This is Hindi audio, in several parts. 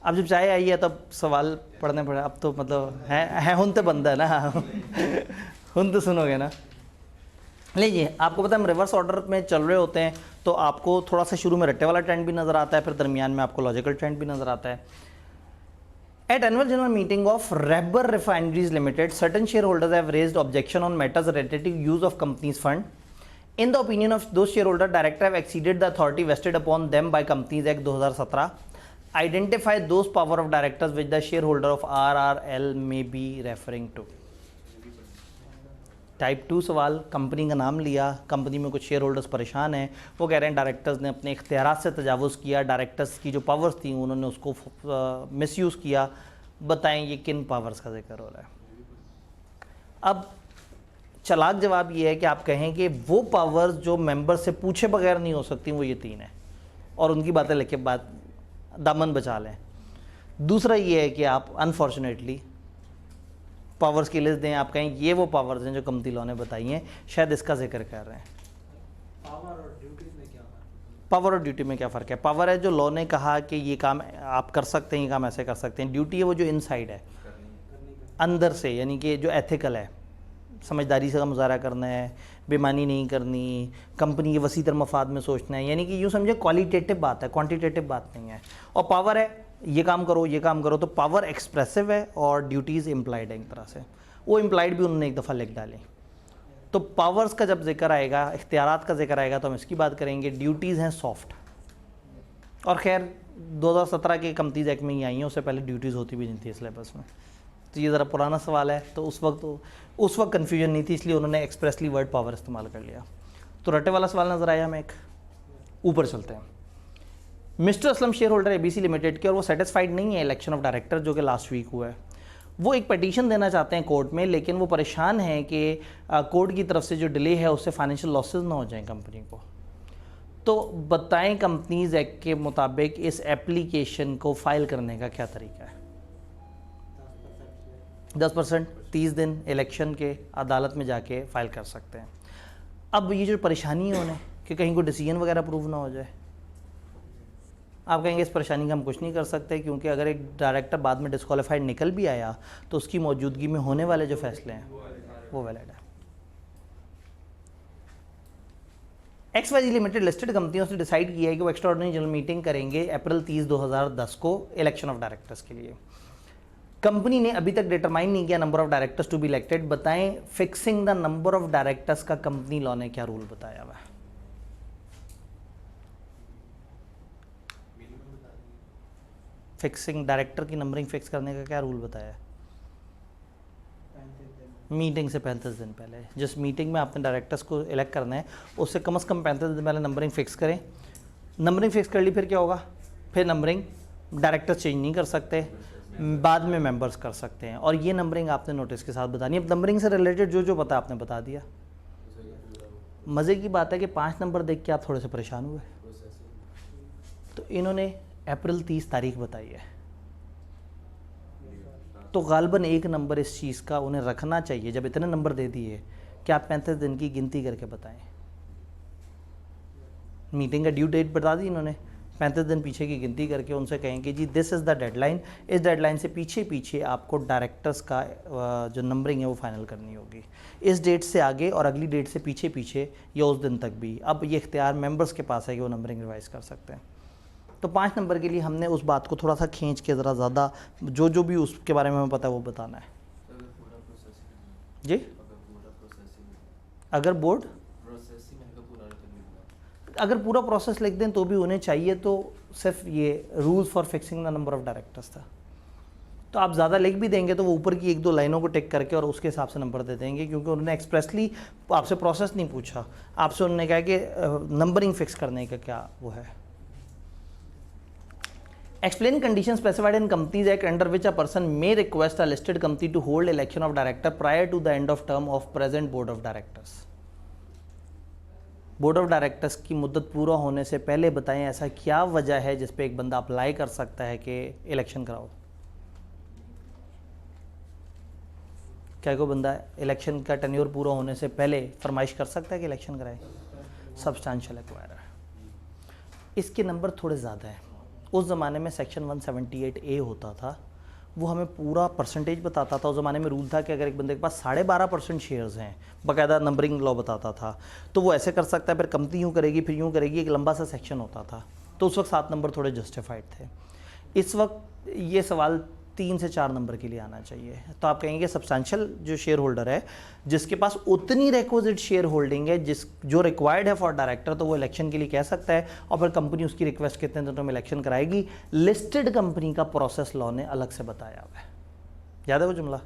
अब जब चाय आई है तब सवाल पढ़ने पड़े, अब तो मतलब है हुन तो बंदा है ना हुन तो सुनोगे ना। लीजिए, आपको पता है हम रिवर्स ऑर्डर में चल रहे होते हैं तो आपको थोड़ा सा शुरू में रट्टे वाला ट्रेंड भी नज़र आता है, फिर दरमियान में आपको लॉजिकल ट्रेंड भी नज़र आता है। At annual general meeting of Rubber Refineries Limited, certain shareholders have raised objection on matters related to use of company's fund. In the opinion of those shareholders, directors have exceeded the authority vested upon them by Companies Act 2017. Identify those power of directors which the shareholder of RRL may be referring to. Type 2 सवाल, कंपनी का नाम लिया, कंपनी में कुछ शेयर होल्डर्स परेशान हैं, वो कह रहे हैं डायरेक्टर्स ने अपने इख्तियारात से तजावुज़ किया, डायरेक्टर्स की जो पावर्स थी उन्होंने उसको मिसयूज़ किया, बताएं ये किन पावर्स का जिक्र हो रहा है। अब चालाक जवाब ये है कि आप कहें कि वो पावर्स जो मेंबर से पूछे बगैर नहीं हो सकती वो ये 3 हैं और उनकी बातें लेके बात दामन बचा लें। दूसरा ये है कि आप अनफॉर्चुनेटली पावर्स की लिस्ट दें, आप कहें ये वो पावर्स हैं जो कंपनी लॉ ने बताई हैं, शायद इसका जिक्र कर रहे हैं। पावर और ड्यूटी में क्या फ़र्क है? पावर है जो लॉ ने कहा कि ये काम आप कर सकते हैं, ये काम ऐसे कर सकते हैं। ड्यूटी है वो जो इनसाइड है, अंदर से, यानी कि जो एथिकल है, समझदारी से मुजाहरा करना है, बेईमानी नहीं करनी, कंपनी के वसीतर मफाद में सोचना है, यानी कि यूँ समझे क्वालिटेटिव बात है, क्वांटिटेटिव बात नहीं है। और पावर है ये काम करो ये काम करो, तो पावर एक्सप्रेसिव है और ड्यूटीज़ इम्प्लाइड है एक तरह से, वो इम्प्लाइड भी उन्होंने एक दफ़ा लिख डाली। तो पावर्स का जब जिक्र आएगा, इख्तियारात का जिक्र आएगा तो हम इसकी बात करेंगे। ड्यूटीज़ हैं सॉफ्ट, और खैर 2017 के कंपनीज एक्ट में ही आई हैं, उससे पहले ड्यूटीज़ होती भी नहीं थी सिलेबस में, तो ये ज़रा पुराना सवाल है। तो उस वक्त कन्फ्यूजन नहीं थी, इसलिए उन्होंने एक्सप्रेसली वर्ड पावर इस्तेमाल कर लिया। तो रटे वाला सवाल नज़र आया हमें एक। ऊपर चलते हैं। Mister Aslam share holder ABC limited के, और वो सेटिस्फाइड नहीं है इलेक्शन ऑफ डायरेक्टर जो कि लास्ट वीक हुआ है। वो एक पटिशन देना चाहते हैं कोर्ट में, लेकिन वो परेशान हैं कि कोर्ट की तरफ से जो डिले है उससे फाइनेंशियल लॉसेस ना हो जाएं कंपनी को। तो बताएं कंपनीज एक्ट के मुताबिक इस एप्लीकेशन को फ़ाइल करने का क्या तरीका है? 10%, 30 दिन इलेक्शन के अदालत में जाके फ़ाइल कर सकते हैं। अब ये जो परेशानी है उन्हें कि कहीं को डिसीजन वगैरह प्रूव ना हो जाए, आप कहेंगे इस परेशानी का हम कुछ नहीं कर सकते, क्योंकि अगर एक डायरेक्टर बाद में डिस्क्वालीफाइड निकल भी आया तो उसकी मौजूदगी में होने वाले जो फैसले हैं वो वैलिड है। XYZ लिमिटेड लिस्टेड कंपनियों से डिसाइड किया है कि वो एक्स्ट्राऑर्डिनरी जनरल मीटिंग करेंगे अप्रैल 30, 2010 को इलेक्शन ऑफ डायरेक्टर्स के लिए। कंपनी ने अभी तक डिटरमाइन नहीं किया number of directors to be elected. बताएं fixing the number of directors का कंपनी लॉ ने क्या रूल बताया हुआ है? फिक्सिंग डायरेक्टर की नंबरिंग फिक्स करने का क्या रूल बताया है? मीटिंग से 35 दिन पहले, जिस मीटिंग में आपने डायरेक्टर्स को इलेक्ट करना है उससे कम से कम 35 दिन पहले नंबरिंग फिक्स करें। नंबरिंग फिक्स कर ली, फिर क्या होगा? फिर नंबरिंग डायरेक्टर चेंज नहीं कर सकते, बाद में मेंबर्स कर सकते हैं, और ये नंबरिंग आपने नोटिस के साथ बतानी है। अब नंबरिंग से रिलेटेड जो जो पता आपने बता दिया। मज़े की बात है कि 5 नंबर देख के आप थोड़े से परेशान हुए, तो इन्होंने अप्रैल 30 तारीख बताई है, तो गालबन एक नंबर इस चीज़ का उन्हें रखना चाहिए। जब इतने नंबर दे दिए कि आप 35 दिन की गिनती करके बताएं। मीटिंग का ड्यू डेट बता दी इन्होंने, 35 दिन पीछे की गिनती करके उनसे कहें कि जी दिस इज़ द डेडलाइन, इस डेडलाइन से पीछे पीछे आपको डायरेक्टर्स का जो नंबरिंग है वो फाइनल करनी होगी, इस डेट से आगे और अगली डेट से पीछे पीछे या उस दिन तक भी। अब ये इख्तियार मेंबर्स के पास है कि वो नंबरिंग रिवाइज कर सकते हैं। तो 5 नंबर के लिए हमने उस बात को थोड़ा सा खींच के ज़रा ज़्यादा जो जो भी उसके बारे में हमें पता है वो बताना है। जी अगर पूरा प्रोसेस लिख दें तो भी उन्हें चाहिए तो सिर्फ ये rules for fixing the number of directors था। तो आप ज़्यादा लिख भी देंगे तो वो ऊपर की 1-2 लाइनों को टिक करके और उसके हिसाब से नंबर दे देंगे, क्योंकि उन्होंने एक्सप्रेसली आपसे प्रोसेस नहीं पूछा, आपसे उन्होंने कहा कि नंबरिंग फिक्स करने का क्या वो है। Explain conditions specified in Companies Act under which a person may request a listed company to hold election of director prior to the end of term of present board of directors. Board of directors की मुद्दत पूरा होने से पहले बताएं ऐसा क्या वजह है जिस पे एक बंदा अप्लाई कर सकता है कि इलेक्शन कराओ। क्या कोई बंदा इलेक्शन का टेन्योर पूरा होने से पहले फरमाइश कर सकता है कि इलेक्शन कराए? Substantial acquirer. इसके नंबर थोड़े ज़्यादा हैं, उस ज़माने में सेक्शन 178A होता था, वो हमें पूरा परसेंटेज बताता था। उस ज़माने में रूल था कि अगर एक बंदे के पास 12.5% शेयर्स हैं, बाकायदा नंबरिंग लॉ बताता था, तो वो ऐसे कर सकता है, फिर कंपनी यूँ करेगी, फिर यूँ करेगी, एक लंबा सा सेक्शन होता था। तो उस वक्त 7 नंबर थोड़े जस्टिफाइड थे। इस वक्त ये सवाल 3 से 4 नंबर के लिए आना चाहिए। तो आप कहेंगे सब्सटेंशियल जो शेयर होल्डर है, जिसके पास उतनी रिक्विजिट शेयर होल्डिंग है जो रिक्वायर्ड है फॉर डायरेक्टर, तो वो इलेक्शन के लिए कह सकता है, और फिर कंपनी उसकी रिक्वेस्ट कितने दिनों में इलेक्शन कराएगी। लिस्टेड कंपनी का प्रोसेस लॉ ने अलग से बताया हुआ है। याद है वो जुमला?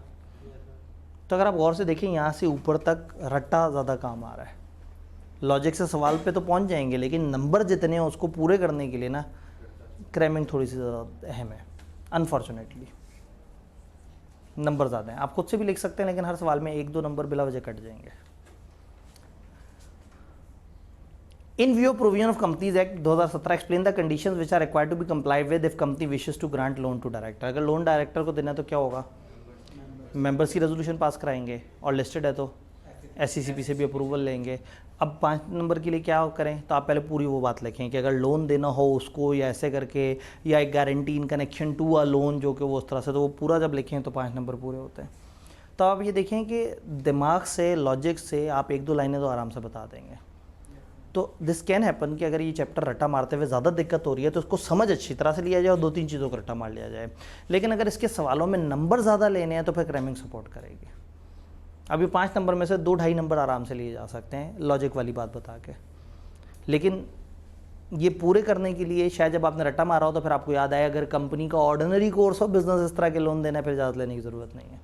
तो अगर आप गौर से देखें, यहाँ से ऊपर तक रट्टा ज़्यादा काम आ रहा है। लॉजिक से सवाल पे तो पहुँच जाएंगे, लेकिन नंबर जितने हैं उसको पूरे करने के लिए ना क्रैमिंग थोड़ी सी ज़्यादा अहम है। अनफॉर्चुनेटली नंबर ज़्यादा हैं। आप खुद से भी लिख सकते हैं, लेकिन हर सवाल में 1-2 नंबर बिला वजह कट जाएंगे। In view of provision of companies act 2017 explain the conditions which are required to be complied with if company wishes to grant loan to director. अगर लोन डायरेक्टर को देना है तो क्या होगा? मेंबर्स की रेजोल्यूशन पास कराएंगे, और लिस्टेड है तो SCCP से भी अप्रूवल लेंगे। अब 5 नंबर के लिए क्या करें? तो आप पहले पूरी वो बात लिखें कि अगर लोन देना हो उसको, या ऐसे करके, या एक guarantee in connection to a loan, जो कि वो उस तरह से, तो वो पूरा जब लिखें तो 5 नंबर पूरे होते हैं। तो आप ये देखें कि दिमाग से, लॉजिक से आप 1-2 लाइनें तो आराम से बता देंगे। तो दिस कैन हैपन कि अगर ये चैप्टर रट्टा मारते हुए ज़्यादा दिक्कत हो रही है तो उसको समझ अच्छी तरह से लिया जाए और 2-3 चीज़ों को रट्टा मार लिया जाए। लेकिन अगर इसके सवालों में नंबर ज़्यादा लेने हैं तो फिर क्रैमिंग सपोर्ट करेगी। अभी 5 नंबर में से 2-2.5 नंबर आराम से लिए जा सकते हैं लॉजिक वाली बात बता के। लेकिन ये पूरे करने के लिए शायद जब आपने रट्टा मारा हो तो फिर आपको याद आया, अगर कंपनी का ऑर्डिनरी कोर्स ऑफ बिजनेस इस तरह के लोन देना है, फिर इजाज़त लेने की ज़रूरत नहीं है।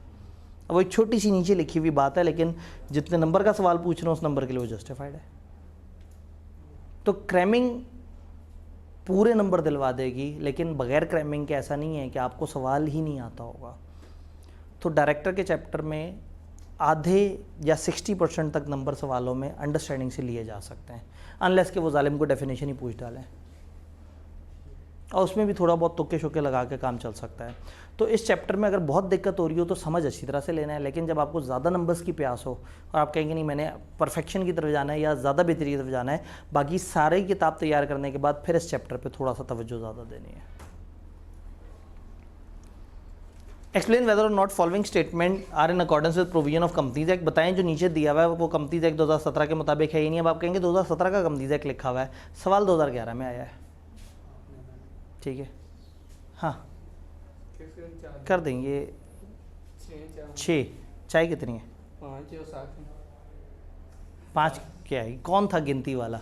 अब वो एक छोटी सी नीचे लिखी हुई बात है, लेकिन जितने नंबर का सवाल पूछ रहे हैं उस नंबर के लिए वो जस्टिफाइड है। तो क्रैमिंग पूरे नंबर दिलवा देगी, लेकिन बगैर क्रैमिंग के ऐसा नहीं है कि आपको सवाल ही नहीं आता होगा। तो डायरेक्टर के चैप्टर में आधे या 60% तक नंबर सवालों में अंडरस्टैंडिंग से लिए जा सकते हैं, अनलेस कि वो जालिम को डेफिनेशन ही पूछ डालें, और उसमें भी थोड़ा बहुत तुक्के शुक्के लगा के काम चल सकता है। तो इस चैप्टर में अगर बहुत दिक्कत हो रही हो तो समझ अच्छी तरह से लेना है। लेकिन जब आपको ज़्यादा नंबर्स की प्यास हो और आप कहेंगे नहीं मैंने परफेक्शन की तरफ जाना है या ज़्यादा बेहतरी की तरफ जाना है, बाकी सारी किताब तैयार करने के बाद फिर इस चैप्टर पर थोड़ा सा तवज्जो ज़्यादा देनी है। एक्सप्लेन वेदर और not following statement are in accordance with provision of companies Act. बताएं जो नीचे दिया हुआ है वो कंपनीज एक्ट 2017 के मुताबिक है ही नहीं। अब आप कहेंगे 2017 का कंपनीज एक्ट लिखा हुआ है, सवाल 2011 में आया है। ठीक है, हाँ कर देंगे। 6 चाय कितनी है? 5 क्या है? कौन था गिनती वाला?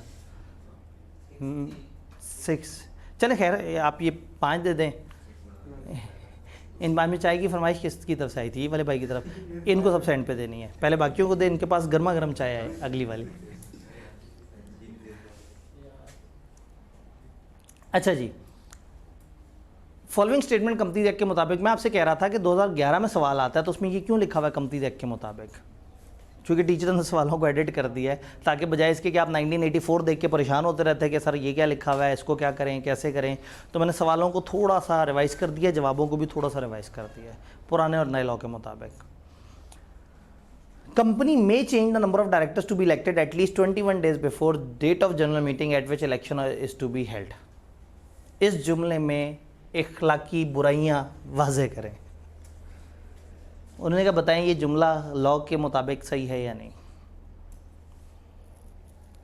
6। चले खैर आप ये 5 दे दें। इन बाद में चाय की फरमाइश किसकी तरफ से आई थी? ये वाले भाई की तरफ। इनको सब सेंड पे देनी है, पहले बाकियों को दे, इनके पास गर्मा गर्म चाय है अगली वाली। अच्छा जी, फॉलोइंग स्टेटमेंट कंपनीज एक्ट के मुताबिक। मैं आपसे कह रहा था कि 2011 में सवाल आता है तो उसमें ये क्यों लिखा हुआ है कंपनीज एक्ट के मुताबिक? क्योंकि टीचर ने सवालों को एडिट कर दिया है, ताकि बजाय इसके कि आप 1984 देख के परेशान होते रहते हैं कि सर ये क्या लिखा हुआ है, इसको क्या करें, कैसे करें, तो मैंने सवालों को थोड़ा सा रिवाइज़ कर दिया, जवाबों को भी थोड़ा सा रिवाइज़ कर दिया है पुराने और नए लॉ के मुताबिक। कंपनी में change the number of directors to be elected at least 21 days before date of general meeting at which election is to be held. इस जुमले में इखलाकी बुराइयां वाज़े करें। उन्होंने कहा बताएं ये जुमला लॉ के मुताबिक सही है या नहीं।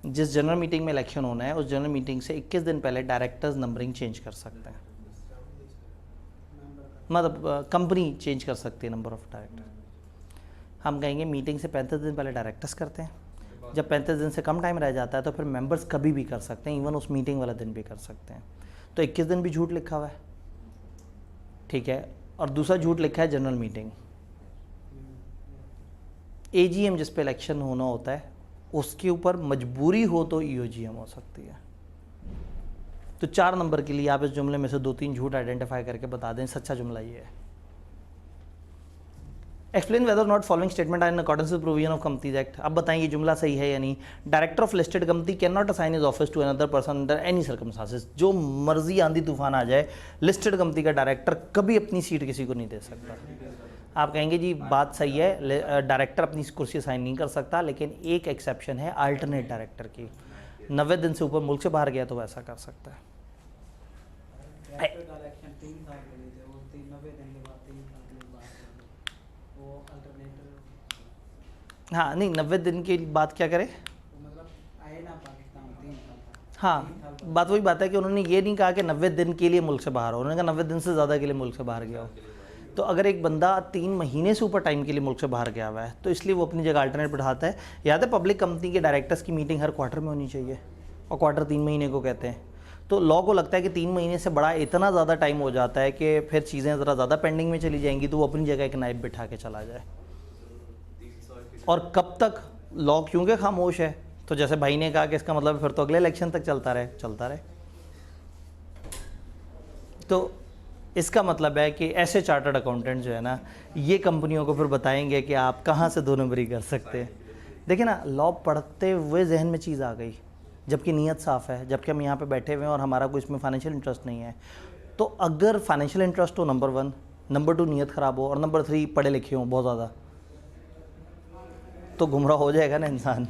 जिस जनरल मीटिंग में इलेक्शन होना है उस जनरल मीटिंग से 21 दिन पहले डायरेक्टर्स नंबरिंग चेंज कर सकते हैं, मतलब कंपनी चेंज कर सकती है नंबर ऑफ डायरेक्टर। हम कहेंगे मीटिंग से 35 दिन पहले डायरेक्टर्स करते हैं, जब 35 दिन से कम टाइम रह जाता है तो फिर मेंबर्स कभी भी कर सकते हैं, इवन उस मीटिंग वाला दिन भी कर सकते हैं। तो 21 दिन भी झूठ लिखा हुआ है, ठीक है। और दूसरा झूठ लिखा है जनरल मीटिंग। AGM जिस पे इलेक्शन होना होता है उसके ऊपर मजबूरी हो तो EOGM हो सकती है। तो 4 नंबर के लिए आप इस जुमले में से 2-3 झूठ आइडेंटिफाई करके बता दें, सच्चा जुमला ये है। Explain whether not following statement are in accordance with provision of companies Act. अब बताएं ये जुमला सही है या नहीं। Director of listed company can not assign his office to another person under any circumstances. जो मर्जी आंधी तूफान आ जाए, लिस्टेड कंपनी का डायरेक्टर कभी अपनी सीट किसी को नहीं दे सकता। आप कहेंगे जी बात सही है, डायरेक्टर अपनी कुर्सी साइन नहीं कर सकता, लेकिन एक एक्सेप्शन है अल्टरनेट डायरेक्टर की। 90 दिन से ऊपर मुल्क से बाहर गया तो वैसा कर सकता है। डायरेक्टर का इलेक्शन 3 साल के लिए थे, वो 90 दिन के बाद 3 साल के लिए बाहर कर दो, वो अल्टरनेटिव। हाँ नहीं, 90 दिन की बात क्या करें। तो मतलब आए ना पाकिस्तान 3 साल तक। 3 हाँ, साल बाद बात वही बात है कि उन्होंने ये नहीं कहा कि 90 दिन के लिए मुल्क से बाहर हो, उन्होंने कहा 90 दिन से ज़्यादा के लिए मुल्क से बाहर गया हो। तो अगर एक बंदा 3 महीने से ऊपर टाइम के लिए मुल्क से बाहर गया हुआ है तो इसलिए वो अपनी जगह अल्टरनेट बिठाता है। याद है पब्लिक कंपनी के डायरेक्टर्स की मीटिंग हर क्वार्टर में होनी चाहिए, और क्वार्टर 3 महीने को कहते हैं। तो लॉ को लगता है कि 3 महीने से बड़ा इतना ज़्यादा टाइम हो जाता है कि फिर चीज़ें ज़रा ज़्यादा पेंडिंग में चली जाएंगी, तो वो अपनी जगह एक नाइब बिठा के चला जाए। और कब तक लॉ क्योंकि खामोश है, तो जैसे भाई ने कहा कि इसका मतलब फिर तो अगले इलेक्शन तक चलता रहे। तो इसका मतलब है कि ऐसे चार्टर्ड अकाउंटेंट जो है ना, ये कंपनियों को फिर बताएंगे कि आप कहाँ से 2 नंबरी कर सकते हैं। देखिए ना, लॉ पढ़ते हुए जहन में चीज़ आ गई, जबकि नीयत साफ़ है, जबकि हम यहाँ पे बैठे हुए हैं और हमारा कोई इसमें फाइनेंशियल इंटरेस्ट नहीं है। तो अगर फाइनेंशियल इंटरेस्ट हो नंबर 1, नंबर 2 नीयत ख़राब हो, और नंबर 3 पढ़े लिखे हों बहुत ज़्यादा, तो गुमराह हो जाएगा ना इंसान।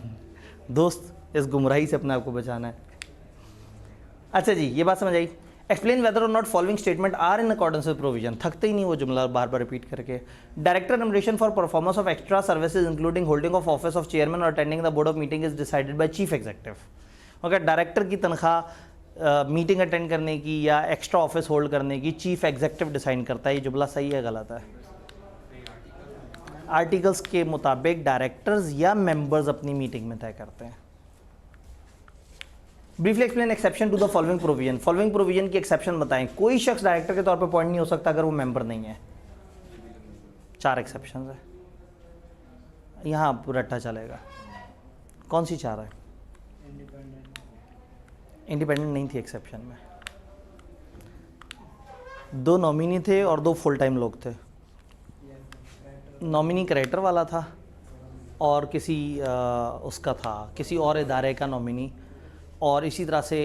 दोस्त, इस गुमराही से अपने आप को बचाना है। अच्छा जी, ये बात समझ आई। एक्सप्लेन वेदर और not following statement are in accordance with provision. थकते ही नहीं वो जुमला बार बार रिपीट करके। Director nomination for performance of extra services including holding of office of chairman or attending the board of meeting is decided by chief executive. Okay, director की तनख्वाह मीटिंग अटेंड करने की या एक्स्ट्रा ऑफिस होल्ड करने की चीफ एग्जीक्यूटिव डिसाइड करता है। ये जुमला सही है गलत है? आर्टिकल्स के मुताबिक डायरेक्टर्स या मेंबर्स अपनी मीटिंग में तय करते हैं। Briefly explain exception to the following provision. Following provision की एक्सेप्शन बताएं। कोई शख्स डायरेक्टर के तौर पे अपॉइंट नहीं हो सकता अगर वो मेंबर नहीं है। 4 एक्सेप्शन है, यहाँ रट्टा चलेगा। कौन सी 4 है? इंडिपेंडेंट नहीं थी एक्सेप्शन में। 2 नॉमिनी थे और 2 फुल टाइम लोग थे। नॉमिनी करेक्टर वाला था और किसी उसका था, किसी और इदारे का नॉमिनी, और इसी तरह से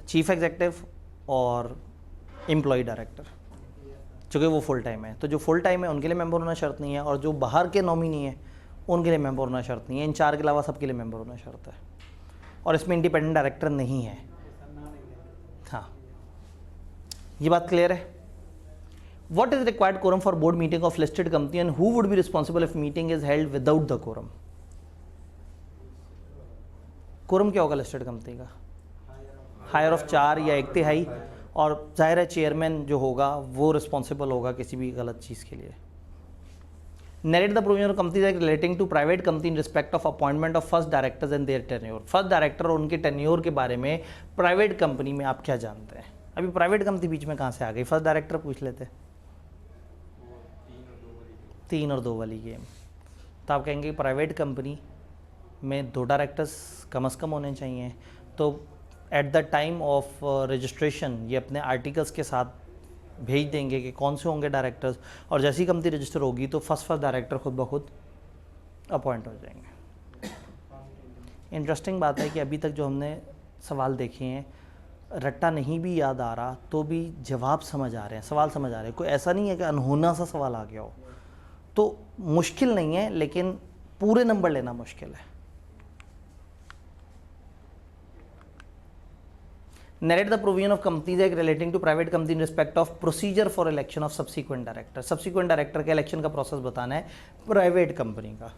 चीफ एग्जीक्यूटिव और एम्प्लॉय डायरेक्टर, चूँकि वो फुल टाइम है। तो जो फुल टाइम है उनके लिए मेंबर होना शर्त नहीं है, और जो बाहर के नॉमिनी है उनके लिए मेंबर होना शर्त नहीं है। इन 4 के अलावा सबके लिए मेंबर होना शर्त है, और इसमें इंडिपेंडेंट डायरेक्टर नहीं है। हाँ, ये बात क्लियर है? What is required quorum for board meeting of listed company and who would be responsible if meeting is held without the quorum? quorum क्या होगा लिस्टेड कंपनी का? हायर ऑफ 4 या 1/3, और जाहिर है चेयरमैन जो होगा वो रिस्पॉन्सिबल होगा किसी भी गलत चीज़ के लिए। Narrate the provision of company relating to private company in respect of appointment of first directors and their tenure. First director और उनके टेन्योर के बारे में प्राइवेट कंपनी में आप क्या जानते हैं? अभी प्राइवेट कंपनी बीच में कहाँ से आ गई? फर्स्ट डायरेक्टर पूछ लेते। 3 और 2 वाली गेम। तो आप कहेंगे प्राइवेट कंपनी में 2 डायरेक्टर्स कम से कम होने चाहिए। तो at the time of registration ये अपने आर्टिकल्स के साथ भेज देंगे कि कौन से होंगे डायरेक्टर्स, और जैसी कंपनी रजिस्टर होगी तो फर्स्ट डायरेक्टर खुद ब खुद अपॉइंट हो जाएंगे। इंटरेस्टिंग बात है कि अभी तक जो हमने सवाल देखे हैं, रट्टा नहीं भी याद आ रहा तो भी जवाब समझ आ रहे हैं, सवाल समझ आ रहे हैं। कोई ऐसा नहीं है कि अनहोना सा सवाल आ गया हो। तो मुश्किल नहीं है, लेकिन पूरे नंबर लेना मुश्किल है। Narrate the provision of companies act relating to private company in respect of procedure for election of subsequent director. Subsequent director के इलेक्शन का प्रोसेस बताना है प्राइवेट कंपनी का।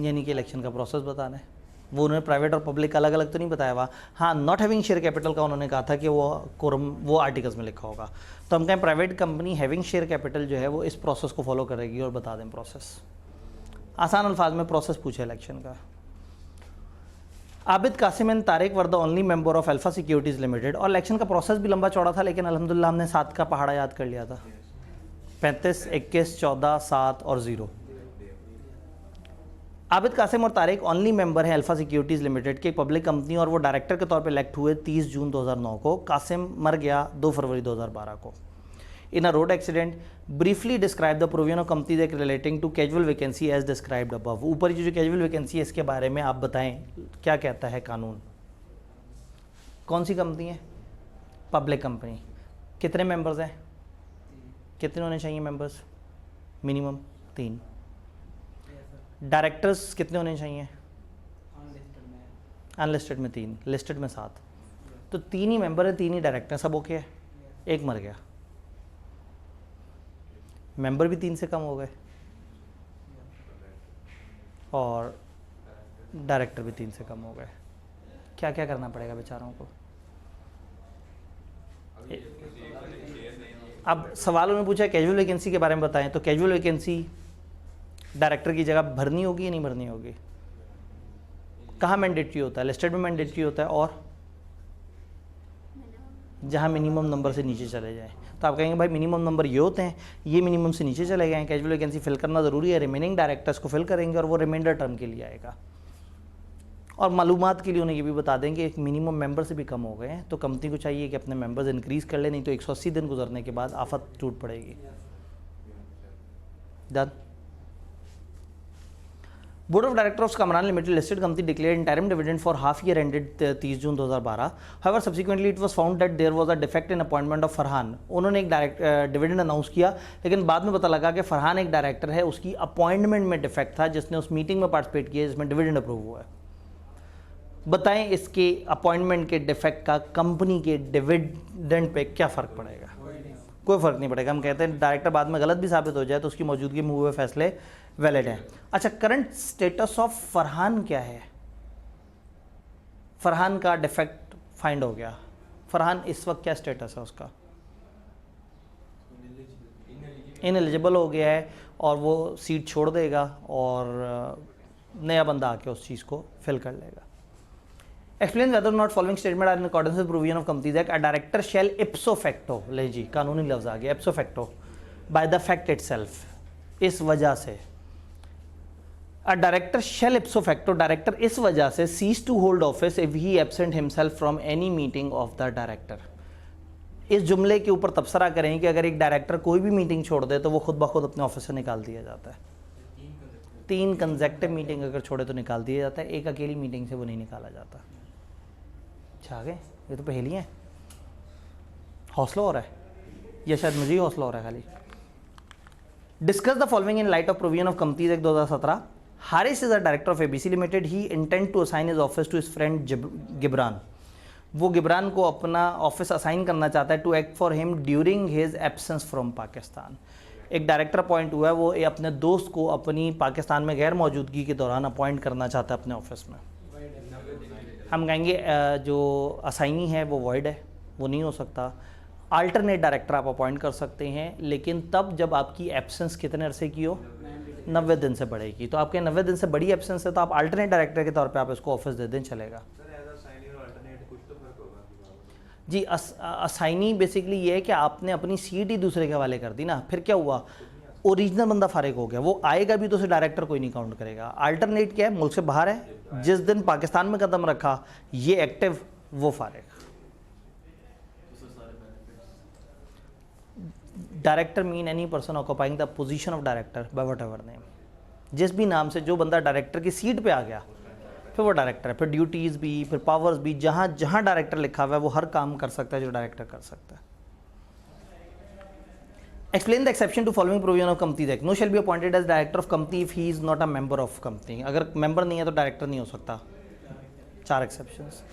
यानी कि इलेक्शन का प्रोसेस बताना है। वो उन्होंने प्राइवेट और पब्लिक अलग अलग तो नहीं बताया हुआ। हाँ, नॉट हैविंग शेयर कैपिटल का उन्होंने कहा था कि वो कोरम वो आर्टिकल्स में लिखा होगा। तो हम कहें private company having share capital जो है वो इस प्रोसेस को फॉलो करेगी और बता दें प्रोसेस। आसान अल्फाज में प्रोसेस पूछे इलेक्शन का। Abid Qasim and Tariq were the only member of Alpha Securities Limited. और इलेक्शन का प्रोसेस भी लंबा चौड़ा था, लेकिन अल्हम्दुलिल्लाह हमने 7 का पहाड़ा याद कर लिया था। 35, 21, 14, 7 और 0। आबिद कासिम और तारिक ओनली मेंबर हैं अल्फा सिक्योरिटीज़ लिमिटेड की, एक पब्लिक कंपनी, और वो डायरेक्टर के तौर पे इलेक्ट हुए 30 जून 2009 को। कासिम मर गया 2 फरवरी 2012 को in a road accident. Briefly describe the provision of companies act relating to casual vacancy as described above. ऊपर जो कैजुअल वैकेंसी है इसके बारे में आप बताएं क्या कहता है कानून। कौन सी कंपनी है? Public company. कितने मेंबर्स हैं? कितने होने चाहिए मेंबर्स? मिनिमम 3। डायरेक्टर्स कितने होने चाहिए? अनलिस्टेड में 3, लिस्टेड में 7, तो 3 ही मेंबर है, 3 ही डायरेक्टर, सब ओके है। एक मर गया, मेंबर भी 3 से कम हो गए और डायरेक्टर भी 3 से कम हो गए। क्या क्या करना पड़ेगा बेचारों को? अब सवाल उन्होंने पूछा कैजुअल वैकेंसी के बारे में बताएं, तो कैजुअल वैकेंसी डायरेक्टर की जगह भरनी होगी या नहीं भरनी होगी? कहाँ मैंडेटरी होता है? लिस्टेड में मैंडेटरी होता है, और जहाँ मिनिमम नंबर से नीचे चले जाए। तो आप कहेंगे भाई मिनिमम नंबर ये होते हैं, ये मिनिमम से नीचे चले गए हैं, कैजुअल वैकेंसी फिल करना ज़रूरी है, रिमेनिंग डायरेक्टर्स को फिल करेंगे और वो रिमाइंडर टर्म के लिए आएगा। और मालूमात के लिए उन्हें ये भी बता दें कि एक मिनिमम मेंबर से भी कम हो गए हैं, तो कंपनी को चाहिए कि अपने मेंबर्स इंक्रीज़ कर ले, नहीं तो 180 दिन गुजरने के बाद आफत टूट पड़ेगी। Done. Board of director of Kamran Limited listed company declared interim dividend for half year ended 30 June 2012। However subsequently it was found that there was a defect in appointment of Farhan. उन्होंने एक डायरेक्ट डिविडेंड अनाउंस किया, लेकिन बाद में पता लगा कि फरहान एक डायरेक्टर है, उसकी अपॉइंटमेंट में डिफेक्ट था, जिसने उस मीटिंग में पार्टिसिपेट किया जिसमें डिविडेंड अप्रूव हुआ है। बताएं इसके अपॉइंटमेंट के डिफेक्ट का कंपनी के डिविडेंड पे क्या फ़र्क पड़ेगा? कोई फ़र्क नहीं पड़ेगा। हम कहते हैं डायरेक्टर बाद में गलत भी साबित हो जाए तो उसकी मौजूदगी में हुए फैसले वैलिड हैं। अच्छा, करंट स्टेटस ऑफ फरहान क्या है? फरहान का डिफेक्ट फाइंड हो गया, फरहान इस वक्त क्या स्टेटस है उसका? इनएलिजिबल हो गया है और वो सीट छोड़ देगा और नया बंदा आके उस चीज़ को फिल कर लेगा। Explain whether or not following statement are in accordance with provision of Companies Act. A director shall ipso facto, ले जी कानूनी लफ्ज़ आ गया, ipso facto, by the fact itself, इस वजह से। A director shall ipso facto, director इस वजह से cease to hold office if he absent himself from any meeting of the director। इस जुमले के ऊपर तबसरा करें कि अगर एक डायरेक्टर कोई भी मीटिंग छोड़ दे तो वो खुद ब खुद अपने ऑफिस से निकाल दिया जाता है। 3 कंसेक्टिव मीटिंग अगर छोड़े तो निकाल दिया जाता है, एक अकेली मीटिंग से वो नहीं निकाला जाता। अच्छा आ गए, ये तो पहेली है। हौसला हो रहा है या शायद मुझे ही हौसला हो रहा है खाली। Discuss the following in light of provision of companies act 2017। Haris is a director of ABC limited, he intend to assign his office to his friend Gibran. वो गिब्रान को अपना ऑफिस असाइन करना चाहता है to act for him during his absence from Pakistan. एक डायरेक्टर अपॉइंट हुआ है, वो अपने दोस्त को अपनी पाकिस्तान में गैर मौजूदगी के दौरान अपॉइंट करना चाहता है अपने ऑफिस में। हम कहेंगे जो असाइनी है वो वॉइड है, वो नहीं हो सकता। अल्टरनेट डायरेक्टर आप अपॉइंट कर सकते हैं, लेकिन तब जब आपकी एब्सेंस कितने अरसे की हो? 90 दिन से बढ़ेगी। तो आपके 90 दिन से बड़ी एब्सेंस है तो आप अल्टरनेट डायरेक्टर के तौर पे आप इसको ऑफिस दे दें, चलेगा। जी, असाइनी बेसिकली ये है कि आपने अपनी सीट ही दूसरे के हवाले कर दी ना, फिर क्या हुआ? ओरिजिनल बंदा फारिग हो गया, वो आएगा भी तो उसे डायरेक्टर कोई नहीं काउंट करेगा। अल्टरनेट क्या है? मुल्क से बाहर है, जिस दिन पाकिस्तान में कदम रखा ये एक्टिव, वो फारिग। Director mean any person occupying the position of director by whatever name. जिस भी नाम से जो बंदा डायरेक्टर की सीट पे आ गया फिर वो डायरेक्टर है। फिर ड्यूटीज़ भी, फिर पावर्स भी, जहाँ जहाँ डायरेक्टर लिखा हुआ है वो हर काम कर सकता है जो डायरेक्टर कर सकता है। Explain the exception to following provision of companies Act. No shall be appointed as director of company if he is not a member of company. अगर मेंबर नहीं है तो डायरेक्टर नहीं हो सकता। 4 exceptions.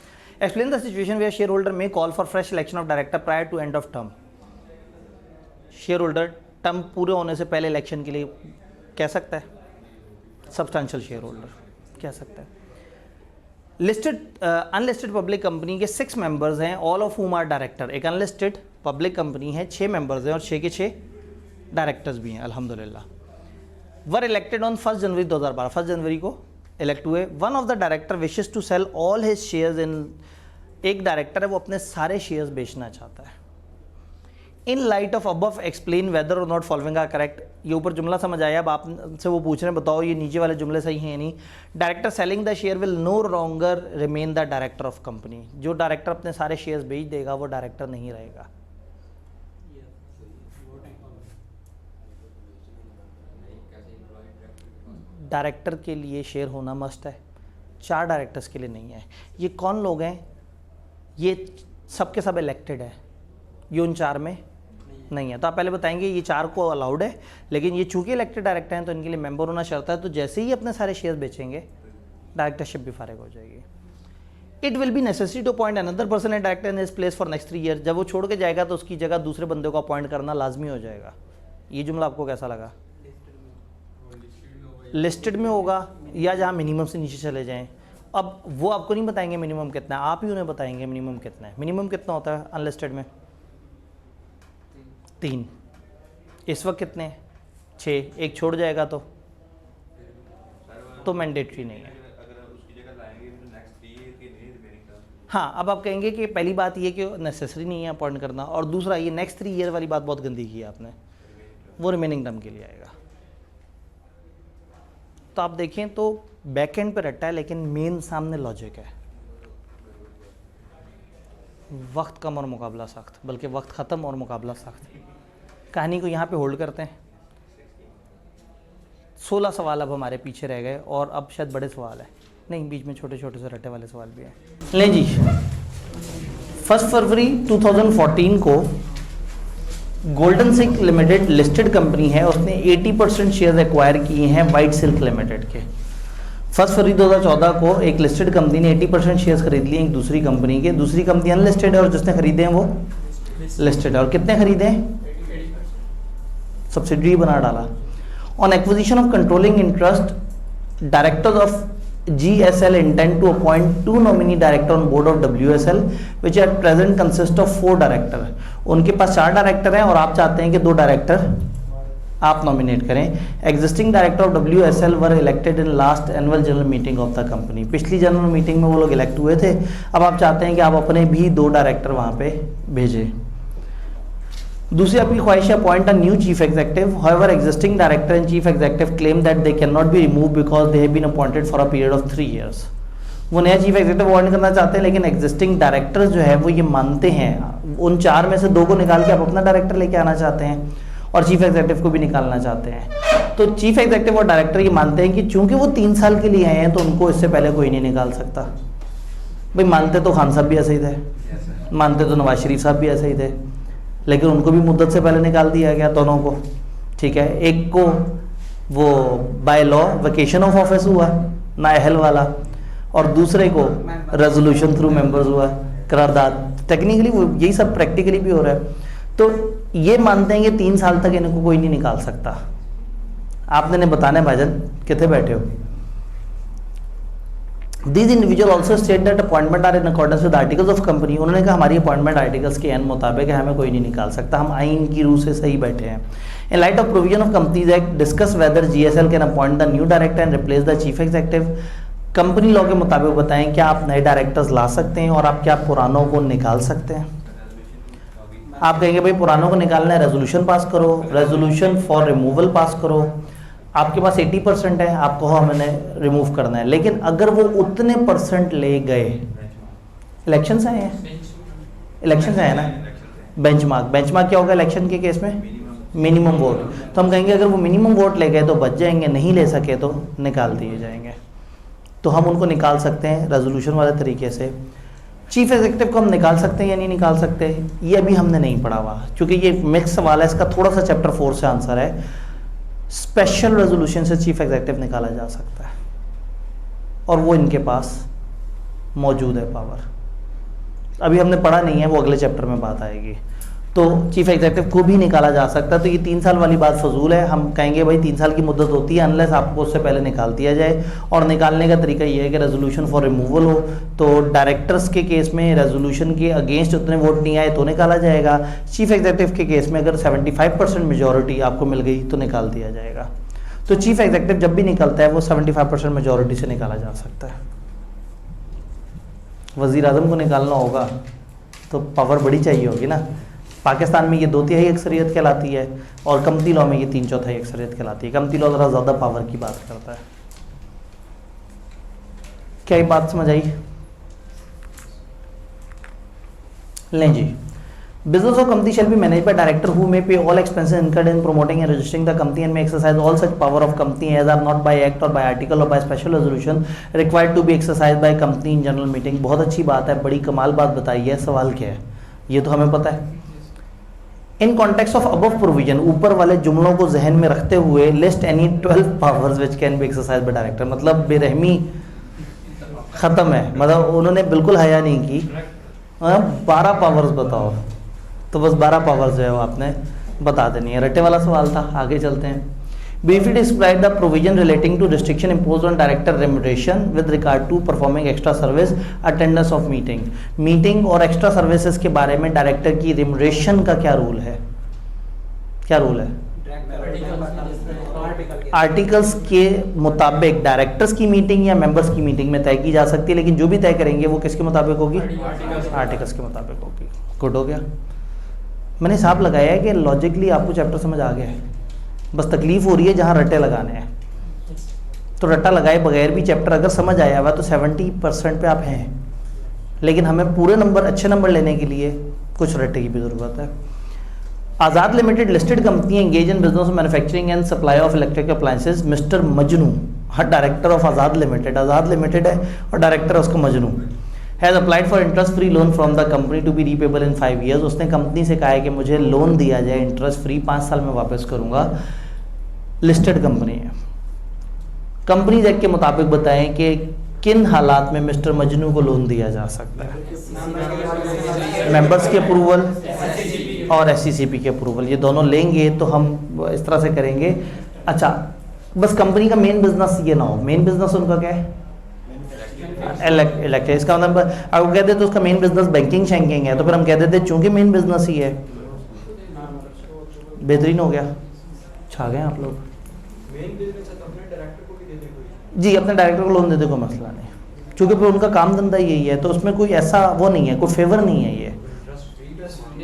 Explain the situation where shareholder may call for fresh selection of director prior to end of term. Shareholder term पूरे होने से पहले इलेक्शन के लिए कह सकता है, सब्सटेंशियल शेयर होल्डर कह सकता है। लिस्टेड अनलिस्टेड पब्लिक कंपनी के 6 मेंबर्स हैं, all of whom are director. एक अनलिस्टेड पब्लिक कंपनी है, 6 मेंबर्स हैं और 6 के 6 डायरेक्टर्स भी हैं, अल्हम्दुलिल्लाह। वर इलेक्टेड ऑन 1 जनवरी 2012, 1 जनवरी को इलेक्ट हुए। One of the director wishes to sell all his shares in. एक डायरेक्टर है वो अपने सारे शेयर्स बेचना चाहता है। In light of above explain whether और नॉट फॉलोइंग आर करेक्ट। ये ऊपर जुमला समझ आया, अब आपसे वो पूछ रहे हैं बताओ ये नीचे वाले जुमले सही हैं या नहीं। Director selling the share will no longer remain the director of company. जो डायरेक्टर अपने सारे शेयर्स बेच देगा वो डायरेक्टर नहीं रहेगा। डायरेक्टर के लिए शेयर होना मस्ट है, 4 डायरेक्टर्स के लिए नहीं है। ये कौन लोग हैं? ये सब के सब इलेक्टेड है, ये उन 4 में नहीं है। तो आप पहले बताएंगे ये 4 को अलाउड है, लेकिन ये चूंकि इलेक्टेड डायरेक्टर हैं तो इनके लिए मेंबर होना शर्त है। तो जैसे ही अपने सारे शेयर बेचेंगे डायरेक्टरशिप भी फारिग हो जाएगी। It will be necessary to appoint another person and director in his place for next 3 year. जब वो छोड़ के जाएगा तो उसकी जगह दूसरे बंदे को अपॉइंट करना लाजमी हो जाएगा। ये जुमला आपको कैसा लगा? लिस्टेड में होगा या जहाँ मिनिमम से नीचे चले जाएं। अब वो आपको नहीं बताएंगे मिनिमम कितना है, आप ही उन्हें बताएंगे मिनिमम कितना है। मिनिमम कितना होता है अनलिस्टेड में? 3। इस वक्त कितने हैं? 6। एक छोड़ जाएगा तो मैंडेटरी नहीं है। हाँ, अब आप कहेंगे कि पहली बात ये कि नेसेसरी नहीं है अपॉइंट करना, और दूसरा ये नेक्स्ट 3 ईयर वाली बात बहुत गंदी की है आपने, वो रिमेनिंग टर्म के लिए आएगा। तो आप देखें तो बैक एंड पे रट्टा है लेकिन मेन सामने लॉजिक है। वक्त कम और मुकाबला सख्त, बल्कि वक्त ख़त्म और मुकाबला सख्त। कहानी को यहाँ पे होल्ड करते हैं। 16 सवाल अब हमारे पीछे रह गए और अब शायद बड़े सवाल है, नहीं बीच में छोटे छोटे से रट्टे वाले सवाल भी हैं। लें जी, 1 फरवरी 2014 को golden silk limited listed company है, उसने 80% शेयर्स एक्वायर किए हैं वाइट सिल्क लिमिटेड के। 1 फरवरी 2014 को एक लिस्टेड कंपनी ने 80% शेयर्स खरीद लिए एक दूसरी कंपनी के। दूसरी कंपनी अनलिस्टेड है और जिसने खरीदे हैं वो लिस्टेड है। और कितने खरीदे हैं? सब्सिडरी बना डाला। On acquisition of controlling interest, directors of GSL intend to appoint 2 nominee director on board of WSL which at present consist of 4 director। उनके पास 4 डायरेक्टर हैं और आप चाहते हैं कि 2 डायरेक्टर आप नॉमिनेट करें। Existing director of WSL were elected in last annual general meeting of the company. पिछली जनरल मीटिंग में वो लोग इलेक्ट हुए थे, अब आप चाहते हैं कि आप अपने भी 2 डायरेक्टर वहाँ पे भेजें। दूसरी आपकी ख्वाहिश है appoint a new chief executive. However existing director and chief executive claim that they can not be remove because they have been appointed for a period of 3 years. वो नया चीफ एग्जीक्यूटिव अपॉइंट करना चाहते हैं लेकिन एग्जिस्टिंग डायरेक्टर्स जो है वो ये मानते हैं, उन 4 में से 2 को निकाल के आप अपना डायरेक्टर लेके आना चाहते हैं और चीफ एग्जीक्यूटिव को भी निकालना चाहते हैं। तो चीफ एग्जीक्यूटिव और डायरेक्टर ये मानते हैं कि चूंकि वो 3 साल के लिए आए हैं तो उनको इससे पहले कोई नहीं निकाल सकता। भाई मानते तो खान साहब भी ऐसे ही थे, मानते तो नवाज शरीफ साहब भी ऐसे ही थे, लेकिन उनको भी मुद्दत से पहले निकाल दिया गया दोनों को। ठीक है, एक को वो by law vacation of office हुआ नाअहल वाला, और दूसरे को रेजोल्यूशन थ्रू मेंबर्स हुआ करारदाद। टेक्निकली वो यही सब प्रैक्टिकली भी हो रहा है। तो ये मानते हैं कि 3 साल तक इनको कोई नहीं निकाल सकता। आपने ने बताना है भाईजान कितने बैठे हो। These individual also state that appointment are in accordance with articles of company। उन्होंने कहा हमारी अपॉइंटमेंट आर्टिकल्स के एन मुताबिक है, हमें कोई नहीं निकाल सकता, हम आइन की रूह से सही बैठे हैं। In light of provision of Companies Act, discuss whether GSL can appoint the new director and replace the chief executive। Company law के मुताबिक बताएं क्या आप नए डायरेक्टर्स ला सकते हैं और आप क्या पुरानों को निकाल सकते हैं। आप कहेंगे भाई पुरानों को निकालना है, रेजोल्यूशन पास करो, रेजोल्यूशन फॉर रिमूवल पास करो। आपके पास 80% है, आपको हमने रिमूव करना है, लेकिन अगर वो उतने % ले गए, इलेक्शन आए हैं, इलेक्शन आए ना, बेंचमार्क क्या होगा इलेक्शन के केस में? Minimum vote. तो हम कहेंगे अगर वो मिनिमम वोट ले गए तो बच जाएंगे, नहीं ले सके तो निकाल दिए जाएंगे। तो हम उनको निकाल सकते हैं रेजोल्यूशन वाले तरीके से। चीफ एग्जीक्यूटिव को हम निकाल सकते हैं या नहीं निकाल सकते, ये अभी हमने नहीं पढ़ा हुआ, क्योंकि ये मिक्स सवाल है, इसका थोड़ा सा चैप्टर 4 से आंसर है। स्पेशल रेजोल्यूशन से चीफ एग्जीक्यूटिव निकाला जा सकता है और वो इनके पास मौजूद है पावर। अभी हमने पढ़ा नहीं है, वो अगले चैप्टर में बात आएगी। तो चीफ एग्जीक्यूटिव को भी निकाला जा सकता है। तो ये 3 साल वाली बात फजूल है। हम कहेंगे भाई 3 साल की मुद्दत होती है अनलेस आपको उससे पहले निकाल दिया जाए। और निकालने का तरीका ये है कि रेजोल्यूशन फॉर रिमूवल हो, तो डायरेक्टर्स के केस में रेजोल्यूशन के अगेंस्ट उतने वोट नहीं आए तो निकाला जाएगा। चीफ एग्जीक्यूटिव के केस में अगर 75% मेजोरिटी आपको मिल गई तो निकाल दिया जाएगा। तो चीफ एग्जीक्यूटिव जब भी निकलता है वो 75% मेजोरिटी से निकाला जा सकता है। वज़ीर आज़म को निकालना होगा तो पावर बड़ी चाहिए होगी ना। पाकिस्तान में ये 2/3 अक्सरियत कहलाती है और कंपनी लॉ में ये 3/4 अक्सरियत कहलाती है। कंपनी लॉ ज़रा ज़्यादा पावर की बात करता है। क्या ये बात समझ आई? लें जी, business of company shall be manage by director who may pay all expenses incurred in promoting and registering the company and may exercise all such power of company as are not by act or by article or by special resolution required to be exercise by company in general meeting. बहुत अच्छी बात है, बड़ी कमाल बात बताई है। सवाल क्या है ये तो हमें पता है। In context of above provision, ऊपर वाले जुमलों को जहन में रखते हुए list any 12 powers which can be exercise by director. मतलब बेरहमी ख़त्म है, मतलब उन्होंने बिल्कुल हया नहीं की। 12 पावर्स बताओ, तो बस 12 पावर्स जो है वो आपने बता देनी है। रट्टे वाला सवाल था, आगे चलते हैं। Briefly describe the provision relating to restriction imposed on director remuneration with regard to performing extra service, attendance of meeting. Meeting और एक्स्ट्रा सर्विसेज के बारे में डायरेक्टर की रिम्यूनरेशन का क्या रूल है? क्या रूल है? आर्टिकल्स के मुताबिक डायरेक्टर्स की मीटिंग या मेंबर्स की मीटिंग में तय की जा सकती है, लेकिन जो भी तय करेंगे वो किसके मुताबिक होगी? आर्टिकल्स के मुताबिक होगी। गुड हो गया। मैंने हिसाब लगाया है कि लॉजिकली आपको चैप्टर समझ आ गया है, बस तकलीफ हो रही है जहाँ रट्टे लगाने हैं। तो रट्टा लगाए बगैर भी चैप्टर अगर समझ आया हुआ तो 70% पे आप हैं, लेकिन हमें पूरे नंबर, अच्छे नंबर लेने के लिए कुछ रट्टे की भी ज़रूरत है। Azad limited listed company engage in business manufacturing and supply of electric appliances. Mister Majnu, हर डायरेक्टर ऑफ आज़ाद लिमिटेड है और डायरेक्टर है उसका Majnu, has applied for interest free loan from the company to be repayable in 5 years। उसने कंपनी से कहा है कि मुझे लोन दिया जाए इंटरेस्ट फ्री, 5 साल में वापस करूंगा। लिस्टेड कंपनी है। कंपनीज एक्ट के मुताबिक बताएं कि किन हालात में मिस्टर मजनू को लोन दिया जा सकता है? मेंबर्स के अप्रूवल और SCCP के अप्रूवल, ये दोनों लेंगे तो हम इस तरह से करेंगे। अच्छा, बस कंपनी का मेन बिजनेस ये ना हो, मेन बिजनेस उनका क्या है? इलेक्ट्रिक। इसका मतलब अगर कह देते तो उसका मेन बिजनेस बैंकिंग शैंकिंग है, तो फिर हम कह देते चूंकि मेन बिजनेस ही है। बेहतरीन हो गया, छा गए आप लोग। जी, अपने डायरेक्टर को लोन दे दे, कोई मसला नहीं, क्योंकि फिर उनका काम धंधा यही है, तो उसमें कोई ऐसा वो नहीं है, कोई फेवर नहीं है ये।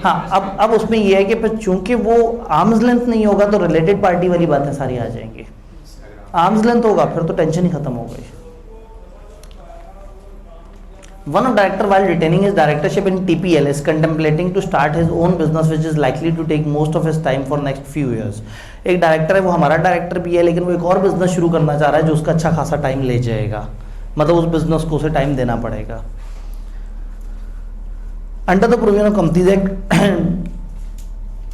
हाँ, अब उसमें ये है कि फिर चूंकि वो आर्म्स लेंथ नहीं होगा तो रिलेटेड पार्टी वाली बातें सारी आ जाएंगी। आर्म्स लेंथ होगा फिर तो टेंशन ही खत्म हो गई। One of director while retaining his directorship in TPL is contemplating to start his own business which is likely to take most of his time for next few years। एक डायरेक्टर है, वो हमारा डायरेक्टर भी है, लेकिन वो एक और बिजनेस शुरू करना चाह रहा है जो उसका अच्छा खासा टाइम ले जाएगा, मतलब उस बिजनेस को उसे टाइम देना पड़ेगा। Under the provision of companies act